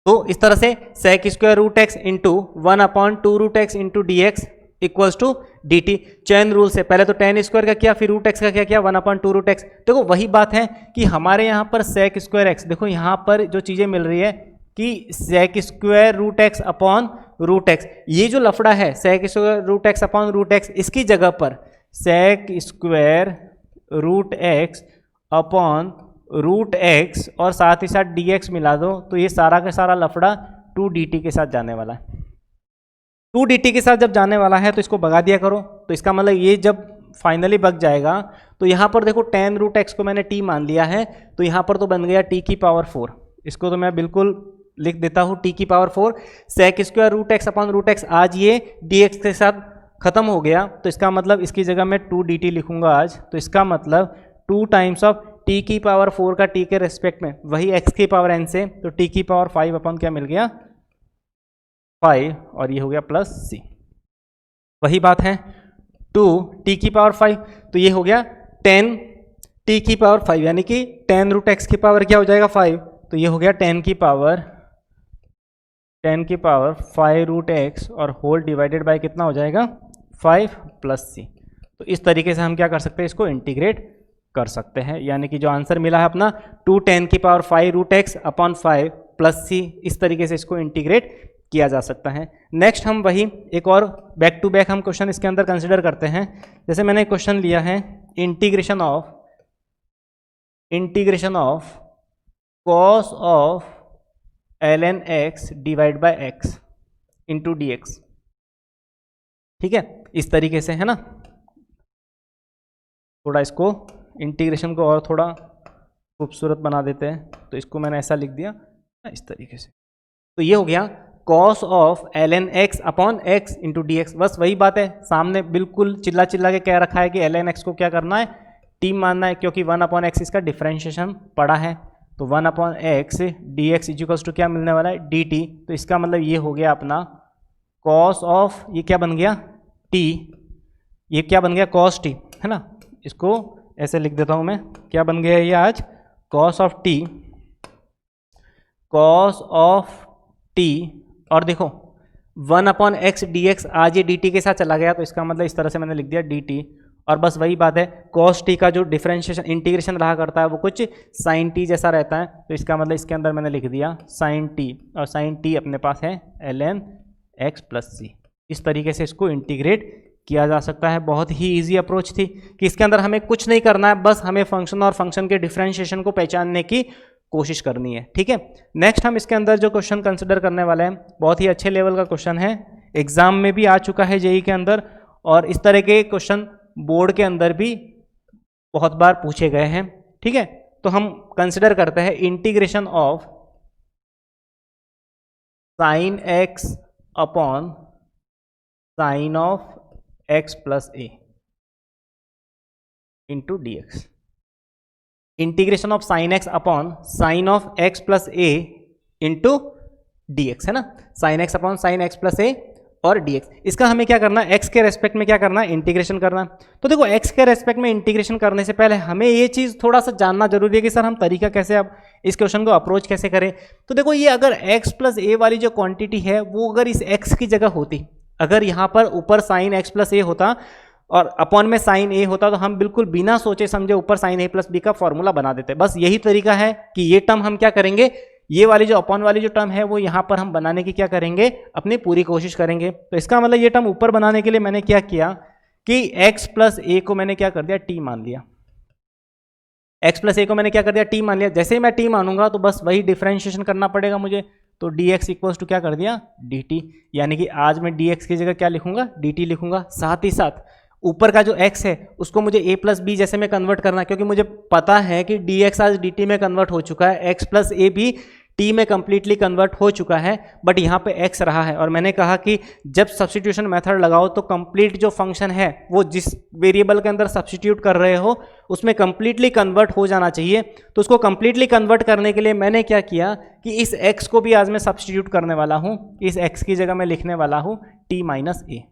तो इस तरह से sec square root x into 1/2 root x into d x equals to d t. Chain rule से पहले तो tan स्क्वायर का किया, फिर रूट एक्स का क्या किया, 1/2 रूट एक्स। देखो वही बात है कि हमारे यहाँ पर sec स्क्वायर एक्स, देखो यहाँ पर जो चीज़ें मिल रही है कि sec square root x upon root x, ये जो लफड़ा है sec square root x upon root x, इसकी जगह पर sec square root x upon root x और साथ ही साथ डी एक्स मिला दो, तो ये सारा का सारा लफड़ा 2dt के साथ जाने वाला है। 2dt के साथ जब जाने वाला है तो इसको भगा दिया करो। तो इसका मतलब ये जब फाइनली बच जाएगा तो यहाँ पर देखो tan रूट एक्स को मैंने t मान लिया है, तो यहाँ पर तो बन गया t की पावर 4। इसको तो मैं बिल्कुल लिख देता हूँ t की power 4 sec square root x upon root x. आज ये dx के साथ खत्म हो गया, तो इसका मतलब इसकी जगह मैं 2dt लिखूंगा आज। तो इसका मतलब 2 टाइम्स ऑफ t की पावर 4 का t के रेस्पेक्ट में वही x की पावर n से, तो t की पावर 5 अपॉन क्या मिल गया 5, और ये हो गया प्लस c। वही बात है 2 t की पावर 5, तो ये हो गया 10 t की पावर 5, यानी कि tan रूट एक्स की पावर क्या हो जाएगा 5, तो ये हो गया 10 की पावर 5 रूट एक्स और होल डिवाइडेड बाय कितना हो जाएगा 5 प्लस c। तो इस तरीके से हम क्या कर सकते हैं, इसको इंटीग्रेट कर सकते हैं, यानी कि जो आंसर मिला है अपना 2 10⁵ अपॉन 5 प्लस c, इस तरीके से इसको इंटीग्रेट किया जा सकता है। नेक्स्ट हम वही एक और बैक टू बैक हम क्वेश्चन इसके अंदर कंसिडर करते हैं। जैसे मैंने क्वेश्चन लिया है integration of cos of ln x divide by x into dx, ठीक है, इस तरीके से है ना। थोड़ा इसको इंटीग्रेशन को और थोड़ा खूबसूरत बना देते हैं, तो इसको मैंने ऐसा लिख दिया इस तरीके से। तो ये हो गया cos of ln x upon x into d x. बस वही बात है, सामने बिल्कुल चिल्ला चिल्ला के कह रखा है कि ln x को क्या करना है, t मानना है, क्योंकि 1/x इसका डिफरेंशिएशन पड़ा है। तो 1/x dx इक्वल्स टू क्या मिलने वाला है, dt। तो इसका मतलब ये हो गया अपना कॉस ऑफ, ये क्या बन गया t, ये क्या बन गया कॉस t, है ना। इसको ऐसे लिख देता हूँ मैं, क्या बन गया ये आज, cos of t, cos of t, और देखो 1/x dx आज ये dt के साथ चला गया, तो इसका मतलब इस तरह से मैंने लिख दिया dt। और बस वही बात है, cos t का जो डिफरेंशिएशन इंटीग्रेशन रहा करता है वो कुछ sin t जैसा रहता है, तो इसका मतलब इसके अंदर मैंने लिख दिया sin t, और sin t अपने पास है ln x प्लस c। इस तरीके से इसको इंटीग्रेट किया जा सकता है। बहुत ही इजी अप्रोच थी कि इसके अंदर हमें कुछ नहीं करना है, बस हमें फंक्शन और फंक्शन के डिफरेंशिएशन को पहचानने की कोशिश करनी है, ठीक है। नेक्स्ट हम इसके अंदर जो क्वेश्चन कंसिडर करने वाले हैं, बहुत ही अच्छे लेवल का क्वेश्चन है, एग्जाम में भी आ चुका है जेईई के अंदर, और इस तरह के क्वेश्चन बोर्ड के अंदर भी बहुत बार पूछे गए हैं, ठीक है। तो हम कंसिडर करते हैं integration of sine x upon sine of x plus a into d x. Integration of sine x upon sine of x plus a into d x, है ना। Sine x upon sine x plus a और dx, इसका हमें क्या करना है, x के रेस्पेक्ट में क्या करना है, इंटीग्रेशन करना है। तो देखो x के रेस्पेक्ट में इंटीग्रेशन करने से पहले हमें ये चीज़ थोड़ा सा जानना जरूरी है कि सर हम तरीका कैसे, अब इस क्वेश्चन को अप्रोच कैसे करें। तो देखो ये अगर x प्लस ए वाली जो क्वांटिटी है वो अगर इस x की जगह होती, अगर यहाँ पर ऊपर साइन x प्लस ए होता और अपॉन में साइन ए होता, तो हम बिल्कुल बिना सोचे समझे ऊपर साइन ए प्लस बी का फॉर्मूला बना देते। बस यही तरीका है कि ये टर्म हम क्या करेंगे, ये वाली जो अपॉन वाली जो टर्म है वो यहाँ पर हम बनाने की क्या करेंगे, अपनी पूरी कोशिश करेंगे। तो इसका मतलब ये टर्म ऊपर बनाने के लिए मैंने क्या किया कि x प्लस ए को मैंने क्या कर दिया, t मान लिया। x प्लस ए को मैंने क्या कर दिया, t मान लिया। जैसे ही मैं t मानूंगा तो बस वही डिफरेंशिएशन करना पड़ेगा मुझे, तो dx इक्वल्स टू क्या कर दिया, dt। यानी कि आज मैं dx की जगह क्या लिखूंगा, dt लिखूंगा। साथ ही साथ ऊपर का जो x है उसको मुझे a प्लस बी जैसे में कन्वर्ट करना है, क्योंकि मुझे पता है कि dx आज dt में कन्वर्ट हो चुका है, x प्लस ए भी t में कंप्लीटली कन्वर्ट हो चुका है, बट यहाँ पे x रहा है। और मैंने कहा कि जब सब्स्टिट्यूशन मेथड लगाओ तो कंप्लीट जो फंक्शन है वो जिस वेरिएबल के अंदर सब्स्टिट्यूट कर रहे हो उसमें कंप्लीटली कन्वर्ट हो जाना चाहिए। तो उसको कंप्लीटली कन्वर्ट करने के लिए मैंने क्या किया कि इस x को भी आज मैं सब्स्टिट्यूट करने वाला हूँ, इस x की जगह मैं लिखने वाला हूँ t माइनस ए।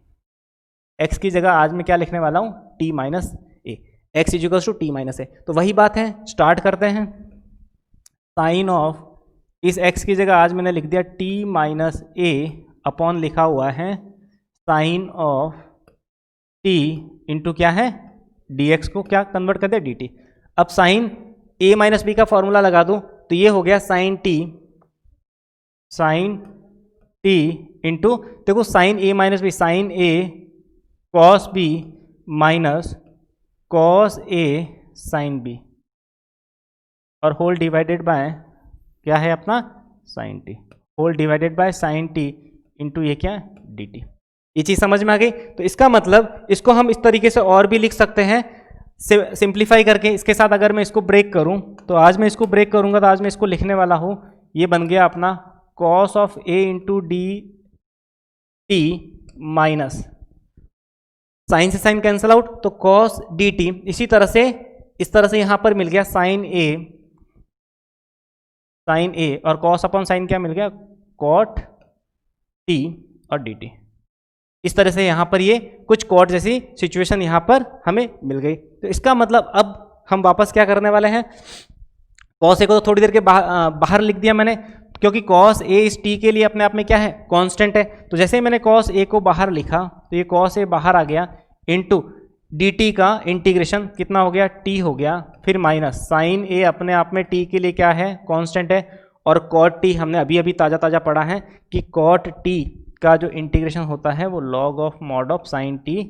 x की जगह आज मैं क्या लिखने वाला हूँ, t minus a, x equals to t minus a. तो वही बात है, स्टार्ट करते हैं। साइन ऑफ, इस x की जगह आज मैंने लिख दिया t माइनस ए अपॉन लिखा हुआ है साइन ऑफ t इंटू क्या है, dx को क्या कन्वर्ट कर दिया, dt। अब साइन a माइनस बी का फॉर्मूला लगा दूं तो ये हो गया साइन t इंटू, देखो sine a minus b, sine a cos b minus cos a sine b, और होल डिवाइडेड बाय क्या है अपना sine t, whole divided by sine t into ये क्या है डी टी। ये चीज़ समझ में आ गई। तो इसका मतलब इसको हम इस तरीके से और भी लिख सकते हैं सिंप्लीफाई करके। इसके साथ अगर मैं इसको ब्रेक करूं तो आज मैं इसको ब्रेक करूंगा तो आज मैं इसको लिखने वाला हूं, ये बन गया अपना cos of a into d t minus sine से साइन कैंसल आउट, तो कॉस डी टी। इसी तरह से इस तरह से यहां पर मिल गया साइन ए और कॉस अपॉन साइन क्या मिल गया, कॉट टी और डी टी। इस तरह से यहाँ पर ये कुछ कॉट जैसी सिचुएशन यहाँ पर हमें मिल गई। तो इसका मतलब अब हम वापस क्या करने वाले हैं, कॉस ए को तो थोड़ी देर के बाहर लिख दिया मैंने, क्योंकि कॉस ए इस टी के लिए अपने आप में क्या है, कांस्टेंट है। तो जैसे ही मैंने कॉस ए को बाहर लिखा तो ये कॉस ए बाहर आ गया, इनटू dt का इंटीग्रेशन कितना हो गया, t हो गया, फिर माइनस साइन a अपने आप में t के लिए क्या है, कांस्टेंट है, और cot t हमने अभी अभी ताज़ा ताज़ा पढ़ा है कि cot t का जो इंटीग्रेशन होता है वो log of mod of sine t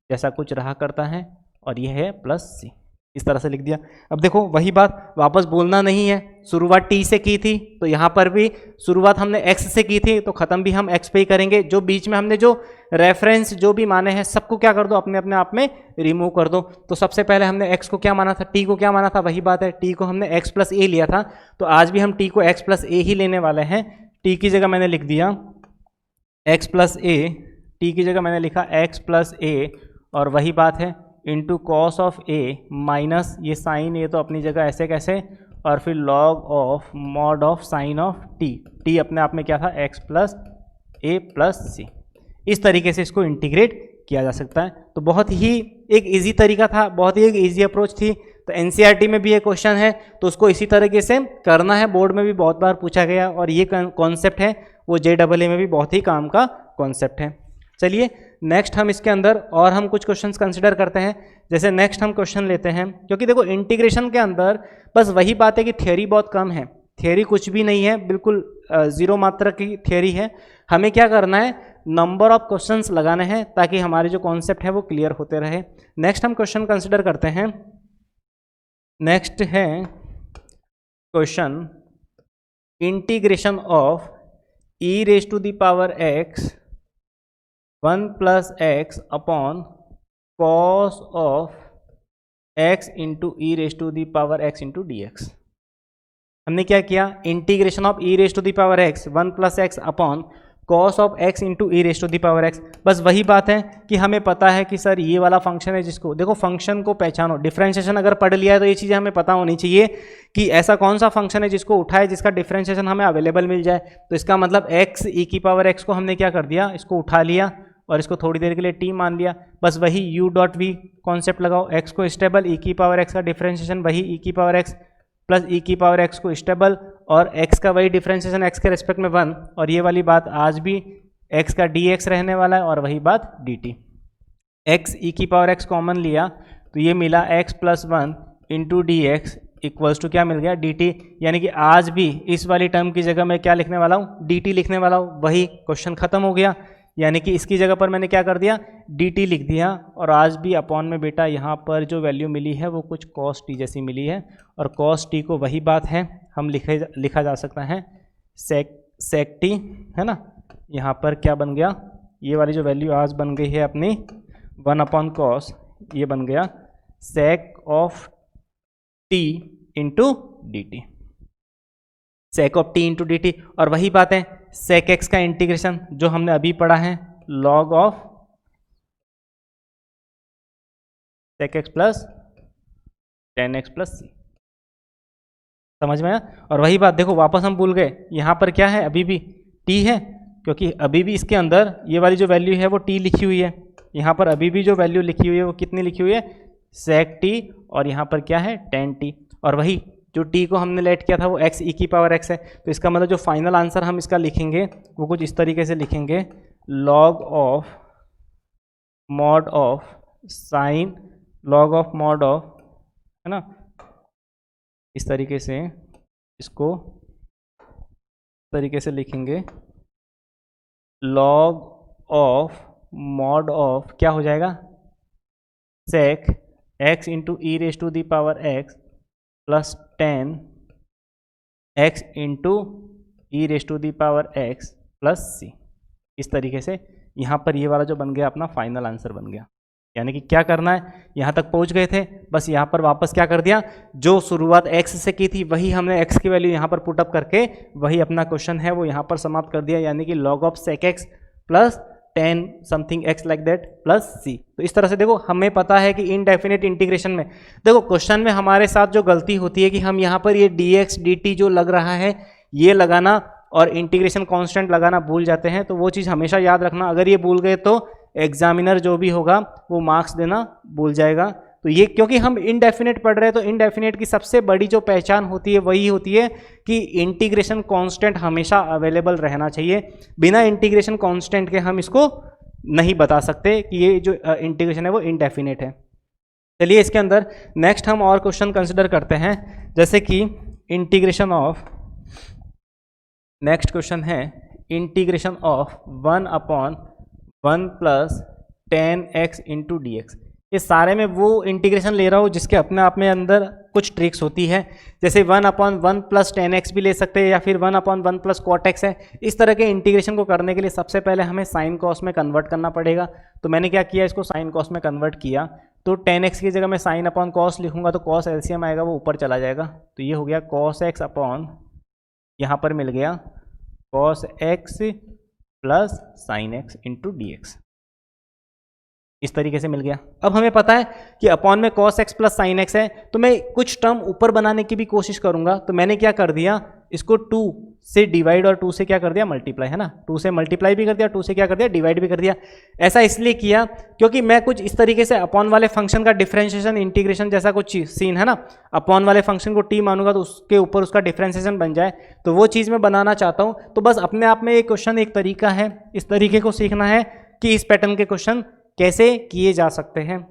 जैसा कुछ रहा करता है, और ये है प्लस c। इस तरह से लिख दिया। अब देखो वही बात वापस बोलना नहीं है, शुरुआत t से की थी तो यहाँ पर भी शुरुआत हमने x से की थी तो ख़त्म भी हम x पे ही करेंगे। जो बीच में हमने जो रेफरेंस जो भी माने हैं सबको क्या कर दो, अपने अपने आप में रिमूव कर दो। तो सबसे पहले हमने x को क्या माना था, t को क्या माना था, वही बात है, t को हमने x प्लस ए लिया था, तो आज भी हम t को x प्लस ए ही लेने वाले हैं। t की जगह मैंने लिख दिया x प्लस ए, t की जगह मैंने लिखा x प्लस ए, और वही बात है into cos of A minus ये साइन ए तो अपनी जगह ऐसे कैसे, और फिर log of mod of sine of T, T अपने आप में क्या था, एक्स प्लस ए प्लस सी। इस तरीके से इसको इंटीग्रेट किया जा सकता है। तो बहुत ही एक इजी तरीका था, बहुत ही एक इजी अप्रोच थी। तो एनसीईआरटी में भी ये क्वेश्चन है तो उसको इसी तरीके से करना है, बोर्ड में भी बहुत बार पूछा गया, और ये कॉन्सेप्ट है वो JEE में भी बहुत ही काम का कॉन्सेप्ट है। चलिए नेक्स्ट हम इसके अंदर और हम कुछ क्वेश्चंस कंसिडर करते हैं। जैसे नेक्स्ट हम क्वेश्चन लेते हैं, क्योंकि देखो इंटीग्रेशन के अंदर बस वही बात है कि थियोरी बहुत कम है, थियोरी कुछ भी नहीं है, बिल्कुल जीरो मात्रा की थियोरी है। हमें क्या करना है, नंबर ऑफ क्वेश्चंस लगाने हैं ताकि हमारे जो कॉन्सेप्ट है वो क्लियर होते रहे। नेक्स्ट हम क्वेश्चन कंसिडर करते हैं। नेक्स्ट है question integration of e raise to the power x 1 plus x upon cos of x into e raise to the power x into d x. हमने क्या किया, integration of e raise to the power x 1 plus x upon cos of x into e raise to the power x। बस वही बात है कि हमें पता है कि सर ये वाला फंक्शन है, जिसको देखो फंक्शन को पहचानो, डिफरेंशिएशन अगर पढ़ लिया है तो ये चीज़ें हमें पता होनी चाहिए कि ऐसा कौन सा फंक्शन है जिसको उठाए जिसका डिफरेंशिएशन हमें अवेलेबल मिल जाए। तो इसका मतलब x e की पावर x को हमने क्या कर दिया, इसको उठा लिया और इसको थोड़ी देर के लिए t मान लिया। बस वही u डॉट v कॉन्सेप्ट लगाओ, x को स्टेबल, e की पावर x का डिफरेंशिएशन वही e की पावर x प्लस e की पावर x को स्टेबल, और x का वही डिफरेंशिएशन x के रेस्पेक्ट में 1, और ये वाली बात आज भी x का dx रहने वाला है, और वही बात dt। x e की पावर x कॉमन लिया तो ये मिला x plus 1 into d x equals to क्या मिल गया, dt। यानी कि आज भी इस वाली टर्म की जगह मैं क्या लिखने वाला हूँ, dt लिखने वाला हूँ। वही क्वेश्चन खत्म हो गया, यानी कि इसकी जगह पर मैंने क्या कर दिया, dt लिख दिया, और आज भी अपॉन में बेटा यहाँ पर जो वैल्यू मिली है वो कुछ cos t जैसी मिली है, और cos t को वही बात है हम लिखा जा सकता है sec t, है ना। यहाँ पर क्या बन गया, ये वाली जो वैल्यू आज बन गई है अपनी 1 अपॉन कॉस, ये बन गया sec of t into d T, sake of T into d T. और वही बात है सेक एक्स का इंटीग्रेशन जो हमने अभी पढ़ा है, log of sec x plus ten x plus c. समझ में आया। और वही बात देखो वापस हम भूल गए, यहाँ पर क्या है, अभी भी टी है, क्योंकि अभी भी इसके अंदर ये वाली जो वैल्यू है वो टी लिखी हुई है। यहाँ पर अभी भी जो वैल्यू लिखी हुई है वो कितनी लिखी हुई है, सेक टी, और यहाँ पर क्या है, टेन टी। और वही जो t को हमने लेट किया था वो x e की पावर x है। तो इसका मतलब जो फाइनल आंसर हम इसका लिखेंगे वो कुछ इस तरीके से लिखेंगे, log of mod of sine log of mod of, है ना, इस तरीके से इसको तरीके से लिखेंगे, लॉग ऑफ मॉड ऑफ क्या हो जाएगा, sec x into e raise to the power x plus 10 x into e raise to the power x plus c. इस तरीके से यहाँ पर ये वाला जो बन गया अपना फाइनल आंसर बन गया। यानी कि क्या करना है, यहाँ तक पहुँच गए थे, बस यहाँ पर वापस क्या कर दिया, जो शुरुआत x से की थी वही हमने x की वैल्यू यहाँ पर पुटअप करके वही अपना क्वेश्चन है वो यहाँ पर समाप्त कर दिया। यानी कि log of sec x plus 10 something x like that plus c। तो इस तरह से देखो हमें पता है कि इनडेफिनेट इंटीग्रेशन में देखो क्वेश्चन में हमारे साथ जो गलती होती है कि हम यहाँ पर ये dx dt जो लग रहा है ये लगाना और इंटीग्रेशन कांस्टेंट लगाना भूल जाते हैं। तो वो चीज़ हमेशा याद रखना, अगर ये भूल गए तो एग्जामिनर जो भी होगा वो मार्क्स देना भूल जाएगा। तो ये क्योंकि हम इनडेफिनेट पढ़ रहे हैं तो इनडेफिनेट की सबसे बड़ी जो पहचान होती है वही होती है कि इंटीग्रेशन कांस्टेंट हमेशा अवेलेबल रहना चाहिए। बिना इंटीग्रेशन कांस्टेंट के हम इसको नहीं बता सकते कि ये जो इंटीग्रेशन है वो इनडेफिनेट है। चलिए इसके अंदर नेक्स्ट हम और क्वेश्चन कंसिडर करते हैं, जैसे कि इंटीग्रेशन ऑफ, नेक्स्ट क्वेश्चन है integration of 1/1 plus 10x into d x. ये सारे में वो इंटीग्रेशन ले रहा हूँ जिसके अपने आप में अंदर कुछ ट्रिक्स होती है, जैसे 1/1 प्लस 10x भी ले सकते हैं या फिर 1/1 प्लस cot x है। इस तरह के इंटीग्रेशन को करने के लिए सबसे पहले हमें साइन कॉस में कन्वर्ट करना पड़ेगा। तो मैंने क्या किया, इसको साइन कॉस में कन्वर्ट किया, तो 10x की जगह मैं साइन अपॉन कॉस लिखूंगा तो कॉस एलसीएम आएगा, वो ऊपर चला जाएगा, तो ये हो गया कॉस एक्स अपॉन, यहाँ पर मिल गया cos x plus sine x into d x, इस तरीके से मिल गया। अब हमें पता है कि अपॉन में cos x plus sine x है, तो मैं कुछ टर्म ऊपर बनाने की भी कोशिश करूंगा। तो मैंने क्या कर दिया, इसको 2 से डिवाइड और 2 से क्या कर दिया, मल्टीप्लाई, है ना, 2 से मल्टीप्लाई भी कर दिया, 2 से क्या कर दिया, डिवाइड भी कर दिया। ऐसा इसलिए किया क्योंकि मैं कुछ इस तरीके से अपॉन वाले फंक्शन का डिफरेंशिएशन इंटीग्रेशन जैसा कुछ सीन है ना, अपॉन वाले फंक्शन को t मानूंगा तो उसके ऊपर उसका डिफरेंशिएशन बन जाए, तो वो चीज़ मैं बनाना चाहता हूँ। तो बस अपने आप में ये क्वेश्चन एक तरीका है, इस तरीके को सीखना है कि इस पैटर्न के क्वेश्चन कैसे किए जा सकते हैं।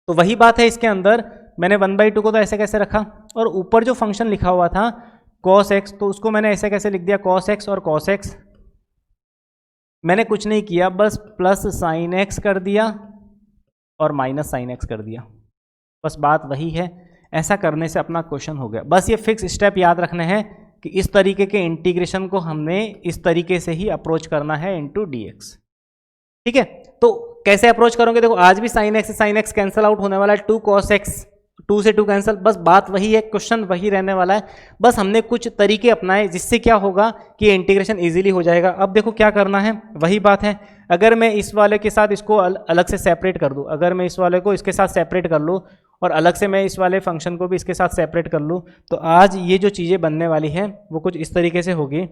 तो वही बात है, इसके अंदर मैंने 1/2 को तो ऐसे कैसे रखा, और ऊपर जो फंक्शन लिखा हुआ था cos x, तो उसको मैंने ऐसे कैसे लिख दिया, cos x और cos x। मैंने कुछ नहीं किया, बस प्लस साइन x कर दिया और माइनस साइन x कर दिया, बस बात वही है। ऐसा करने से अपना क्वेश्चन हो गया। बस ये फिक्स स्टेप याद रखने हैं कि इस तरीके के इंटीग्रेशन को हमने इस तरीके से ही अप्रोच करना है इंटू डी एक्स। ठीक है, तो कैसे अप्रोच करोगे, देखो आज भी साइन एक्स से साइन एक्स कैंसिल आउट होने वाला है, 2 cos x, 2 से 2 कैंसिल, बस बात वही है, क्वेश्चन वही रहने वाला है। बस हमने कुछ तरीके अपनाए जिससे क्या होगा कि इंटीग्रेशन इजीली हो जाएगा। अब देखो क्या करना है, वही बात है, अगर मैं इस वाले के साथ इसको अलग से सेपरेट कर दूं, अगर मैं इस वाले को इसके साथ सेपरेट कर लूँ और अलग से मैं इस वाले फंक्शन को भी इसके साथ सेपरेट कर लूँ, तो आज ये जो चीज़ें बनने वाली हैं वो कुछ इस तरीके से होगी।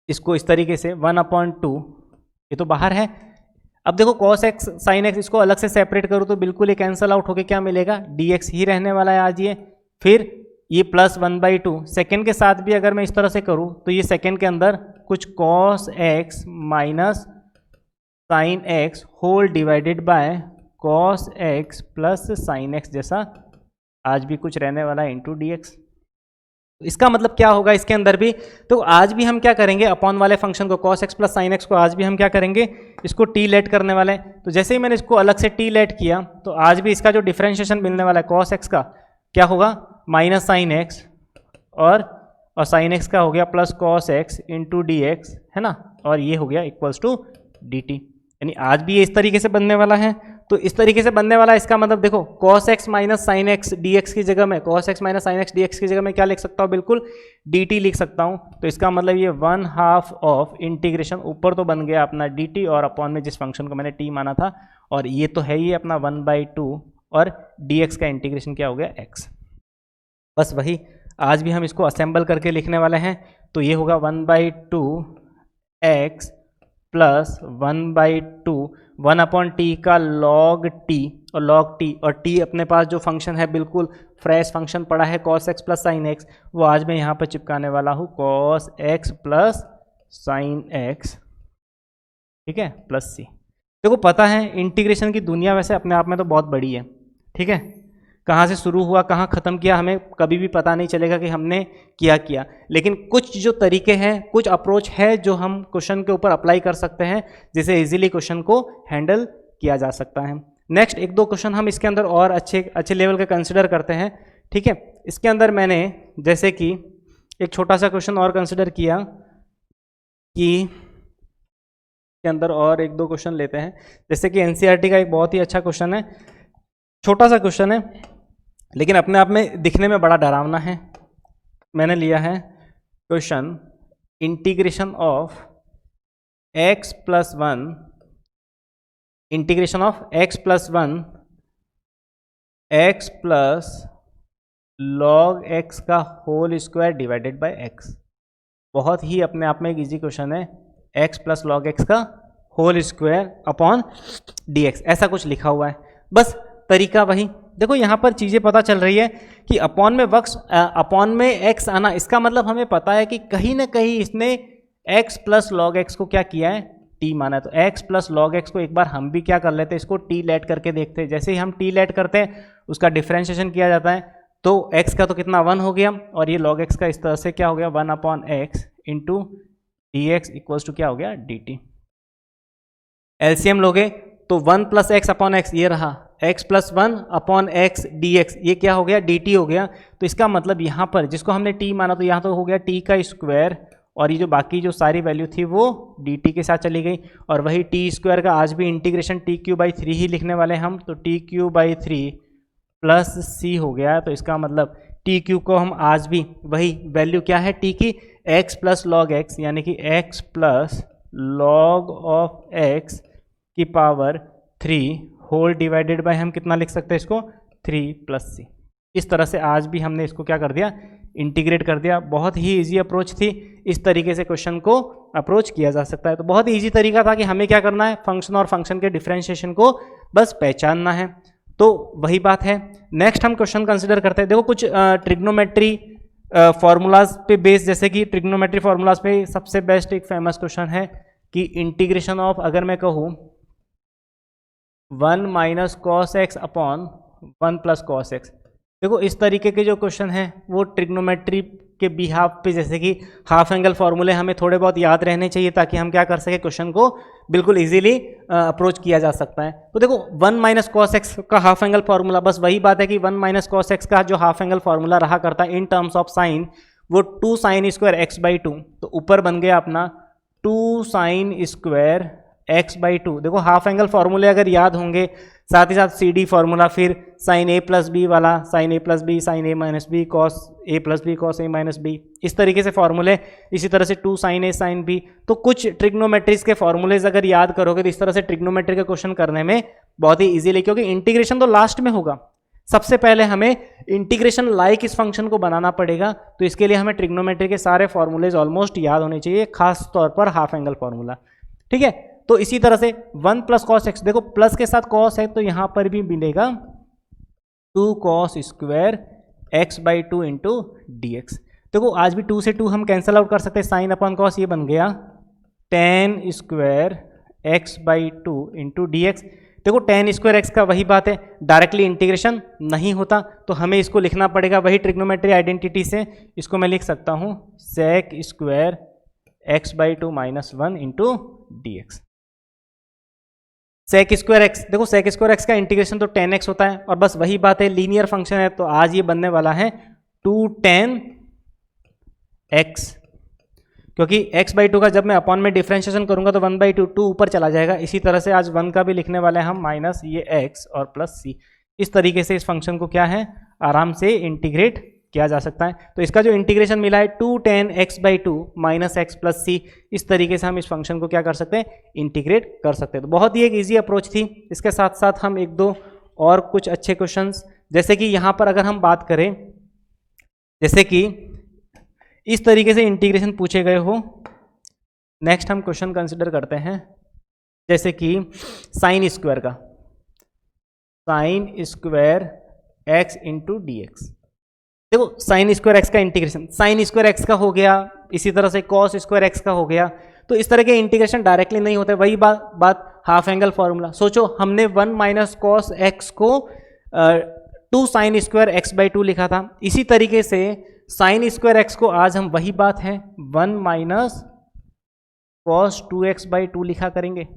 इसको इस तरीके से 1/2, ये तो बाहर है। अब देखो cos x sin x, इसको अलग से सेपरेट करूँ तो बिल्कुल ये कैंसिल आउट होके क्या मिलेगा, dx ही रहने वाला है आज ये। फिर ये प्लस 1/2, सेकेंड के साथ भी अगर मैं इस तरह से करूँ तो ये सेकेंड के अंदर कुछ cos x minus sine x whole divided by cos x plus sine x जैसा आज भी कुछ रहने वाला है इंटू डी एक्स। इसका मतलब क्या होगा इसके अंदर भी, तो आज भी हम क्या करेंगे, अपॉन वाले फंक्शन को cos x plus sine x को आज भी हम क्या करेंगे, इसको t लेट करने वाले हैं। तो जैसे ही मैंने इसको अलग से t लेट किया तो आज भी इसका जो डिफरेंशिएशन मिलने वाला है cos x का क्या होगा, माइनस साइन x और साइन x का हो गया plus cos x into d x, है ना, और ये हो गया इक्वल्स टू डी टी। यानी आज भी ये इस तरीके से बनने वाला है। तो इस तरीके से बनने वाला है, इसका मतलब देखो cos x minus sine x d x की जगह में, cos x minus sine x d x की जगह में क्या लिख सकता हूँ, बिल्कुल dt लिख सकता हूँ। तो इसका मतलब ये 1/2 ऑफ इंटीग्रेशन, ऊपर तो बन गया अपना dt और अपॉन में जिस फंक्शन को मैंने t माना था, और ये तो है ही अपना 1/2 और dx का इंटीग्रेशन क्या हो गया x। बस वही आज भी हम इसको असेंबल करके लिखने वाले हैं। तो ये होगा 1/2 x प्लस 1/2 1/t का log t और log t, और t अपने पास जो फंक्शन है बिल्कुल फ्रेश फंक्शन पड़ा है cos x plus sine x, वो आज मैं यहाँ पर चिपकाने वाला हूँ cos x plus sine x, ठीक है, प्लस c। देखो पता है इंटीग्रेशन की दुनिया वैसे अपने आप में तो बहुत बड़ी है, ठीक है, कहाँ से शुरू हुआ कहाँ ख़त्म किया हमें कभी भी पता नहीं चलेगा कि हमने किया, लेकिन कुछ जो तरीके हैं, कुछ अप्रोच है जो हम क्वेश्चन के ऊपर अप्लाई कर सकते हैं जिससे इजीली क्वेश्चन को हैंडल किया जा सकता है। नेक्स्ट 1-2 क्वेश्चन हम इसके अंदर और अच्छे लेवल का कंसिडर करते हैं, ठीक है। इसके अंदर मैंने जैसे कि एक छोटा सा क्वेश्चन और कंसिडर किया कि के अंदर और 1-2 क्वेश्चन लेते हैं, जैसे कि एनसीईआरटी का एक बहुत ही अच्छा क्वेश्चन है, छोटा सा क्वेश्चन है लेकिन अपने आप में दिखने में बड़ा डरावना है। मैंने लिया है question integration of x plus 1, integration of x plus 1 x plus log x का whole square divided by x। बहुत ही अपने आप में एक इजी क्वेश्चन है, x प्लस log x का होल स्क्वायर अपॉन dx, ऐसा कुछ लिखा हुआ है। बस तरीका वही, देखो यहाँ पर चीज़ें पता चल रही है कि अपॉन में x आना, इसका मतलब हमें पता है कि कहीं ना कहीं इसने x प्लस log x को क्या किया है, टी माना है, तो x प्लस लॉग एक्स को एक बार हम भी क्या कर लेते हैं, इसको t लेट करके देखते हैं। जैसे ही हम t लेट करते हैं उसका डिफ्रेंशिएशन किया जाता है, तो x का तो कितना 1 हो गया, और ये log x का इस तरह से क्या हो गया 1/x into d x equals to क्या हो गया dt। एलसीएम लोगे तो 1 प्लस एक्स अपॉन एक्स ये रहा, x plus 1 upon x d x ये क्या हो गया dt हो गया। तो इसका मतलब यहाँ पर जिसको हमने t माना तो यहाँ तो हो गया t का स्क्वायर, और ये जो बाकी जो सारी वैल्यू थी वो dt के साथ चली गई, और वही टी स्क्वायर का आज भी इंटीग्रेशन t³/3 ही लिखने वाले हम, तो t³/3 प्लस c हो गया। तो इसका मतलब t³ को हम आज भी वही वैल्यू क्या है t की x प्लस लॉग एक्स, यानी कि x plus log of x की पावर 3 होल डिवाइडेड बाय हम कितना लिख सकते हैं इसको 3 प्लस c। इस तरह से आज भी हमने इसको क्या कर दिया इंटीग्रेट कर दिया। बहुत ही इजी अप्रोच थी, इस तरीके से क्वेश्चन को अप्रोच किया जा सकता है। तो बहुत इजी तरीका था कि हमें क्या करना है, फंक्शन और फंक्शन के डिफरेंशिएशन को बस पहचानना है। तो वही बात है। नेक्स्ट हम क्वेश्चन कंसिडर करते हैं। देखो कुछ ट्रिग्नोमेट्री फॉर्मूलाज पे बेस, जैसे कि ट्रिग्नोमेट्री फॉर्मूलाज पे सबसे बेस्ट एक फेमस क्वेश्चन है कि इंटीग्रेशन ऑफ, अगर मैं कहूँ 1 minus cos x upon 1 plus cos x. देखो इस तरीके के जो क्वेश्चन हैं वो ट्रिग्नोमेट्री के बिहाफ पे, जैसे कि हाफ एंगल फार्मूले हमें थोड़े बहुत याद रहने चाहिए ताकि हम क्या कर सके क्वेश्चन को बिल्कुल इजीली अप्रोच किया जा सकता है। तो देखो 1 माइनस कॉस एक्स का हाफ एंगल फार्मूला, बस वही बात है कि 1 माइनस कॉस एक्स का जो हाफ एंगल फार्मूला रहा करता है इन टर्म्स ऑफ साइन, वो 2 साइन स्क्वायर x/2। तो ऊपर बन गया अपना 2 साइन स्क्वायर x/2। देखो हाफ एंगल फार्मूले अगर याद होंगे, साथ ही साथ CD फार्मूला, फिर साइन a प्लस बी वाला, sine a plus b sine a minus b cos a plus b cos a minus b, इस तरीके से फार्मूले। इसी तरह से 2 साइन a साइन b। तो कुछ ट्रिग्नोमेट्रीज के फार्मूलेज अगर याद करोगे तो इस तरह से ट्रिग्नोमेट्री का क्वेश्चन करने में बहुत ही इजीली, क्योंकि इंटीग्रेशन तो लास्ट में होगा, सबसे पहले हमें इंटीग्रेशन लाइक इस फंक्शन को बनाना पड़ेगा। तो इसके लिए हमें ट्रिग्नोमेट्री के सारे फॉर्मूलेज ऑलमोस्ट याद होने चाहिए, खास तौर पर हाफ एंगल फार्मूला। ठीक है, तो इसी तरह से 1 प्लस कॉस एक्स, देखो प्लस के साथ कॉस है तो यहां पर भी मिलेगा 2 cos square x/2 into d x. देखो आज भी 2 से 2 हम कैंसिल आउट कर सकते हैं, साइन अपॉन कॉस ये बन गया tan square x/2 into d x. देखो tan स्क्वायर एक्स का वही बात है, डायरेक्टली इंटीग्रेशन नहीं होता, तो हमें इसको लिखना पड़ेगा वही ट्रिग्नोमेट्री आइडेंटिटी से। इसको मैं लिख सकता हूं sec square x/2 minus 1 into d x. Sec square x, देखो सेक स्क्वायर एक्स का इंटीग्रेशन तो 10x होता है, और बस वही बात है लीनियर फंक्शन है, तो आज ये बनने वाला है 2 tan x, क्योंकि x/2 का जब मैं अपॉन में डिफरेंशिएशन करूंगा तो 1/2 2 ऊपर चला जाएगा। इसी तरह से आज 1 का भी लिखने वाले हैं हम माइनस ये x और प्लस c। इस तरीके से इस फंक्शन को क्या है आराम से इंटीग्रेट किया जा सकता है। तो इसका जो इंटीग्रेशन मिला है 2 tan x/2 minus x plus c, इस तरीके से हम इस फंक्शन को क्या कर सकते हैं इंटीग्रेट कर सकते हैं। तो बहुत ही एक इजी अप्रोच थी। इसके साथ साथ हम एक दो और कुछ अच्छे क्वेश्चंस, जैसे कि यहाँ पर अगर हम बात करें, जैसे कि इस तरीके से इंटीग्रेशन पूछे गए हो। नेक्स्ट हम क्वेश्चन कंसिडर करते हैं, जैसे कि साइन स्क्वायर का, sine square x into d x. देखो साइन स्क्वायर एक्स का इंटीग्रेशन साइन स्क्वायर एक्स का हो गया, इसी तरह से कॉस स्क्वायर एक्स का हो गया। तो इस तरह के इंटीग्रेशन डायरेक्टली नहीं होते, वही बात हाफ एंगल फॉर्मूला। सोचो हमने 1 माइनस कॉस एक्स को 2 साइन स्क्वायर x/2 लिखा था, इसी तरीके से साइन स्क्वायर एक्स को आज हम वही बात है 1 माइनस कॉस 2x/2 लिखा करेंगे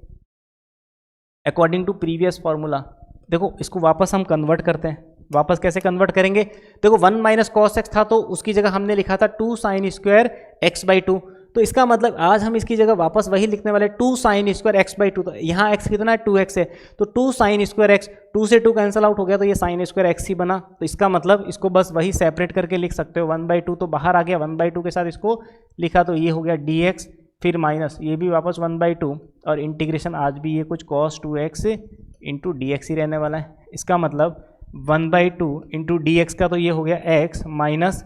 अकॉर्डिंग टू प्रीवियस फॉर्मूला। देखो इसको वापस हम कन्वर्ट करते हैं, वापस कैसे कन्वर्ट करेंगे, देखो 1 माइनस कॉस एक्स था तो उसकी जगह हमने लिखा था 2 साइन स्क्वायर x/2। तो इसका मतलब आज हम इसकी जगह वापस वही लिखने वाले 2 साइन स्क्वायर x/2। तो यहाँ x कितना है 2x है, तो 2 साइन स्क्वायर एक्स, 2 से 2 कैंसिल आउट हो गया तो ये साइन स्क्वायर एक्स ही बना। तो इसका मतलब इसको बस वही सेपरेट करके लिख सकते हो 1/2, तो बाहर आ गया 1/2 के साथ इसको लिखा तो ये हो गया dx, फिर माइनस ये भी वापस 1/2 और इंटीग्रेशन आज भी ये कुछ cos 2x into d x ही रहने वाला है। इसका मतलब 1/2 इंटू डी एक्स का तो ये हो गया x minus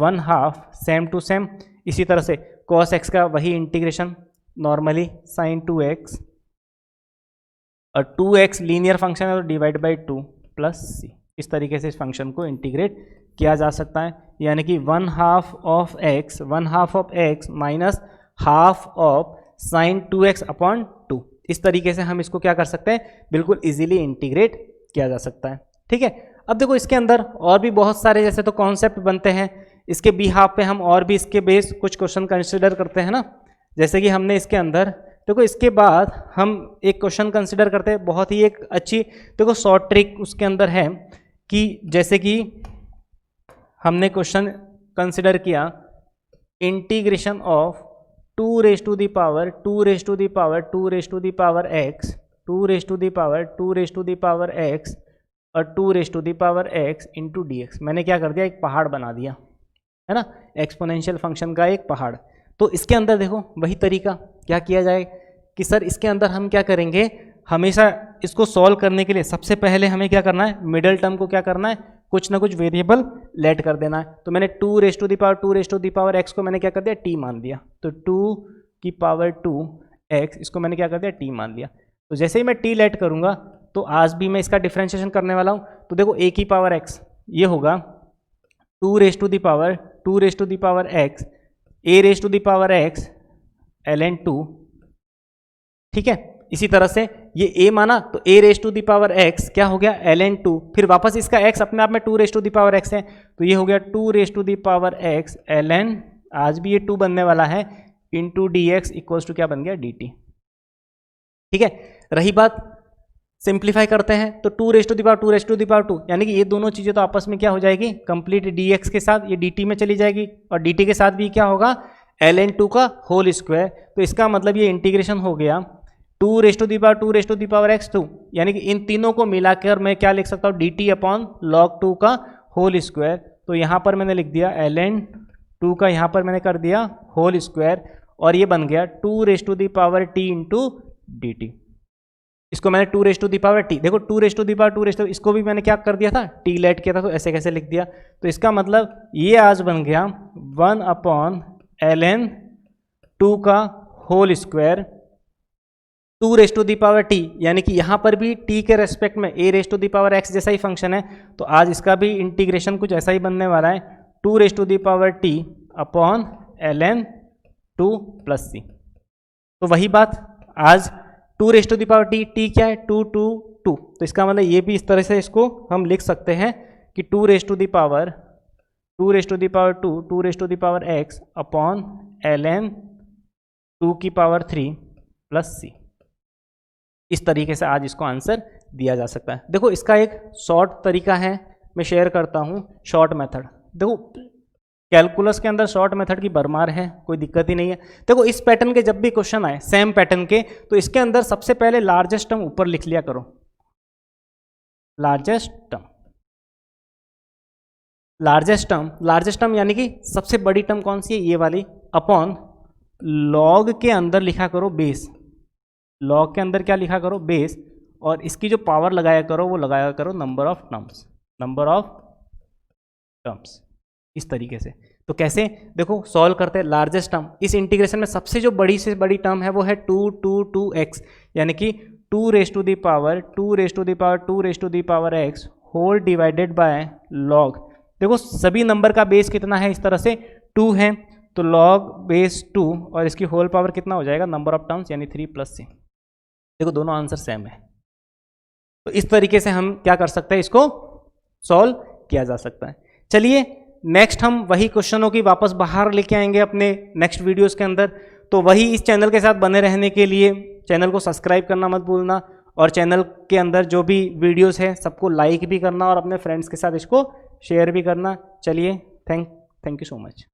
1/2 same to same. इसी तरह से cos x का वही इंटीग्रेशन नॉर्मली sin 2x, और 2x लीनियर फंक्शन है तो डिवाइड बाई 2 प्लस c। इस तरीके से इस फंक्शन को इंटीग्रेट किया जा सकता है, यानी कि 1/2 of x minus half of sine 2x upon 2। इस तरीके से हम इसको क्या कर सकते हैं, बिल्कुल इजीली इंटीग्रेट किया जा सकता है। ठीक है, अब देखो इसके अंदर और भी बहुत सारे जैसे तो कॉन्सेप्ट बनते हैं, इसके बिहाफ पे हम और भी इसके बेस कुछ क्वेश्चन कंसिडर करते हैं ना। जैसे कि हमने इसके अंदर देखो इसके बाद हम एक क्वेश्चन कंसिडर करते हैं, बहुत ही एक अच्छी देखो शॉर्ट ट्रिक उसके अंदर है कि जैसे कि हमने क्वेश्चन कंसिडर किया integration of 2 raise to the power 2 raise to the power 2 raise to the power x 2 raise to the power 2 raise to the power x और 2 raise to the power x into d x. मैंने क्या कर दिया, एक पहाड़ बना दिया है ना, एक्सपोनेंशियल फंक्शन का एक पहाड़। तो इसके अंदर देखो वही तरीका क्या किया जाए कि सर इसके अंदर हम क्या करेंगे, हमेशा इसको सॉल्व करने के लिए सबसे पहले हमें क्या करना है, मिडल टर्म को क्या करना है, कुछ ना कुछ वेरिएबल लेट कर देना है। तो मैंने 2 raise to the power 2 raise to the power x को मैंने क्या कर दिया, t मान दिया। तो 2 की पावर 2x इसको मैंने क्या कर दिया, t मान लिया। तो जैसे ही मैं t लेट करूंगा तो आज भी मैं इसका डिफ्रेंशिएशन करने वाला हूँ। तो देखो a की पावर x ये होगा 2 raise to the power 2 raise to the power x a raise to the power x ln 2। ठीक है, इसी तरह से ये a माना तो a raise to the power x क्या हो गया, ln 2। फिर वापस इसका x अपने आप में 2 raise to the power x है तो ये हो गया 2 raise to the power x ln, आज भी ये 2 बनने वाला है, into d x equals to क्या बन गया, dt। ठीक है, रही बात सिंप्लीफाई करते हैं तो 2 raise to the power 2 raise to the power 2, यानी कि ये दोनों चीज़ें तो आपस में क्या हो जाएगी, कंप्लीट dx के साथ ये dt में चली जाएगी और dt के साथ भी क्या होगा, ln 2 का होल स्क्वायर। तो इसका मतलब ये इंटीग्रेशन हो गया 2 raise to the power 2 raise to the power x 2, यानी कि इन तीनों को मिलाकर मैं क्या लिख सकता हूँ, dt अपॉन log 2 का होल स्क्वायर। तो यहाँ पर मैंने लिख दिया ln 2 का, यहाँ पर मैंने कर दिया होल स्क्वायर और ये बन गया 2 raise to the power t into dt। इसको मैंने 2 raise to the power t, देखो 2 raise to the power 2 raise to, इसको भी मैंने क्या कर दिया था, t लेट किया था तो ऐसे कैसे लिख दिया। तो इसका मतलब ये आज बन गया 1 अपॉन ln 2 का whole square 2 raise to the power t, यानी कि यहाँ पर भी t के रेस्पेक्ट में a raise to the power x जैसा ही फंक्शन है तो आज इसका भी इंटीग्रेशन कुछ ऐसा ही बनने वाला है 2 raise to the power t upon ln 2 plus c। तो वही बात आज 2 raise to the power t क्या है, 2 2 2। तो इसका मतलब ये भी इस तरह से इसको हम लिख सकते हैं कि 2 raise to the power 2 raise to the power 2 2 raise to the power x upon ln 2 की पावर 3 प्लस c। इस तरीके से आज इसको आंसर दिया जा सकता है। देखो इसका एक शॉर्ट तरीका है, मैं शेयर करता हूँ शॉर्ट मेथड। देखो कैलकुलस के अंदर शॉर्ट मेथड की भरमार है, कोई दिक्कत ही नहीं है। देखो इस पैटर्न के जब भी क्वेश्चन आए सेम पैटर्न के तो इसके अंदर सबसे पहले लार्जेस्ट टर्म ऊपर लिख लिया करो, लार्जेस्ट टर्म यानी कि सबसे बड़ी टर्म कौन सी है, ये वाली, अपॉन लॉग के अंदर लिखा करो बेस, लॉग के अंदर क्या लिखा करो, बेस, और इसकी जो पावर लगाया करो वो लगाया करो नंबर ऑफ टर्म्स, इस तरीके से। तो कैसे, देखो सॉल्व करते हैं लार्जेस्ट टर्म। इस इंटीग्रेशन में सबसे जो बड़ी से बड़ी टर्म है वो है 2 2 2x, यानी कि 2 raise to the power 2 raise to the power 2 raise to the power x whole divided by log. देखो सभी नंबर का बेस कितना है, इस तरह से 2 है तो लॉग बेस 2 और इसकी होल पावर कितना हो जाएगा, नंबर ऑफ टर्म्स यानी 3 प्लस c। देखो दोनों आंसर सेम है। तो इस तरीके से हम क्या कर सकते हैं, इसको सॉल्व किया जा सकता है। चलिए नेक्स्ट हम वही क्वेश्चनों की वापस बाहर लेके आएंगे अपने नेक्स्ट वीडियोस के अंदर। तो वही इस चैनल के साथ बने रहने के लिए चैनल को सब्सक्राइब करना मत भूलना और चैनल के अंदर जो भी वीडियोस है सबको लाइक भी करना और अपने फ्रेंड्स के साथ इसको शेयर भी करना। चलिए थैंक यू सो मच।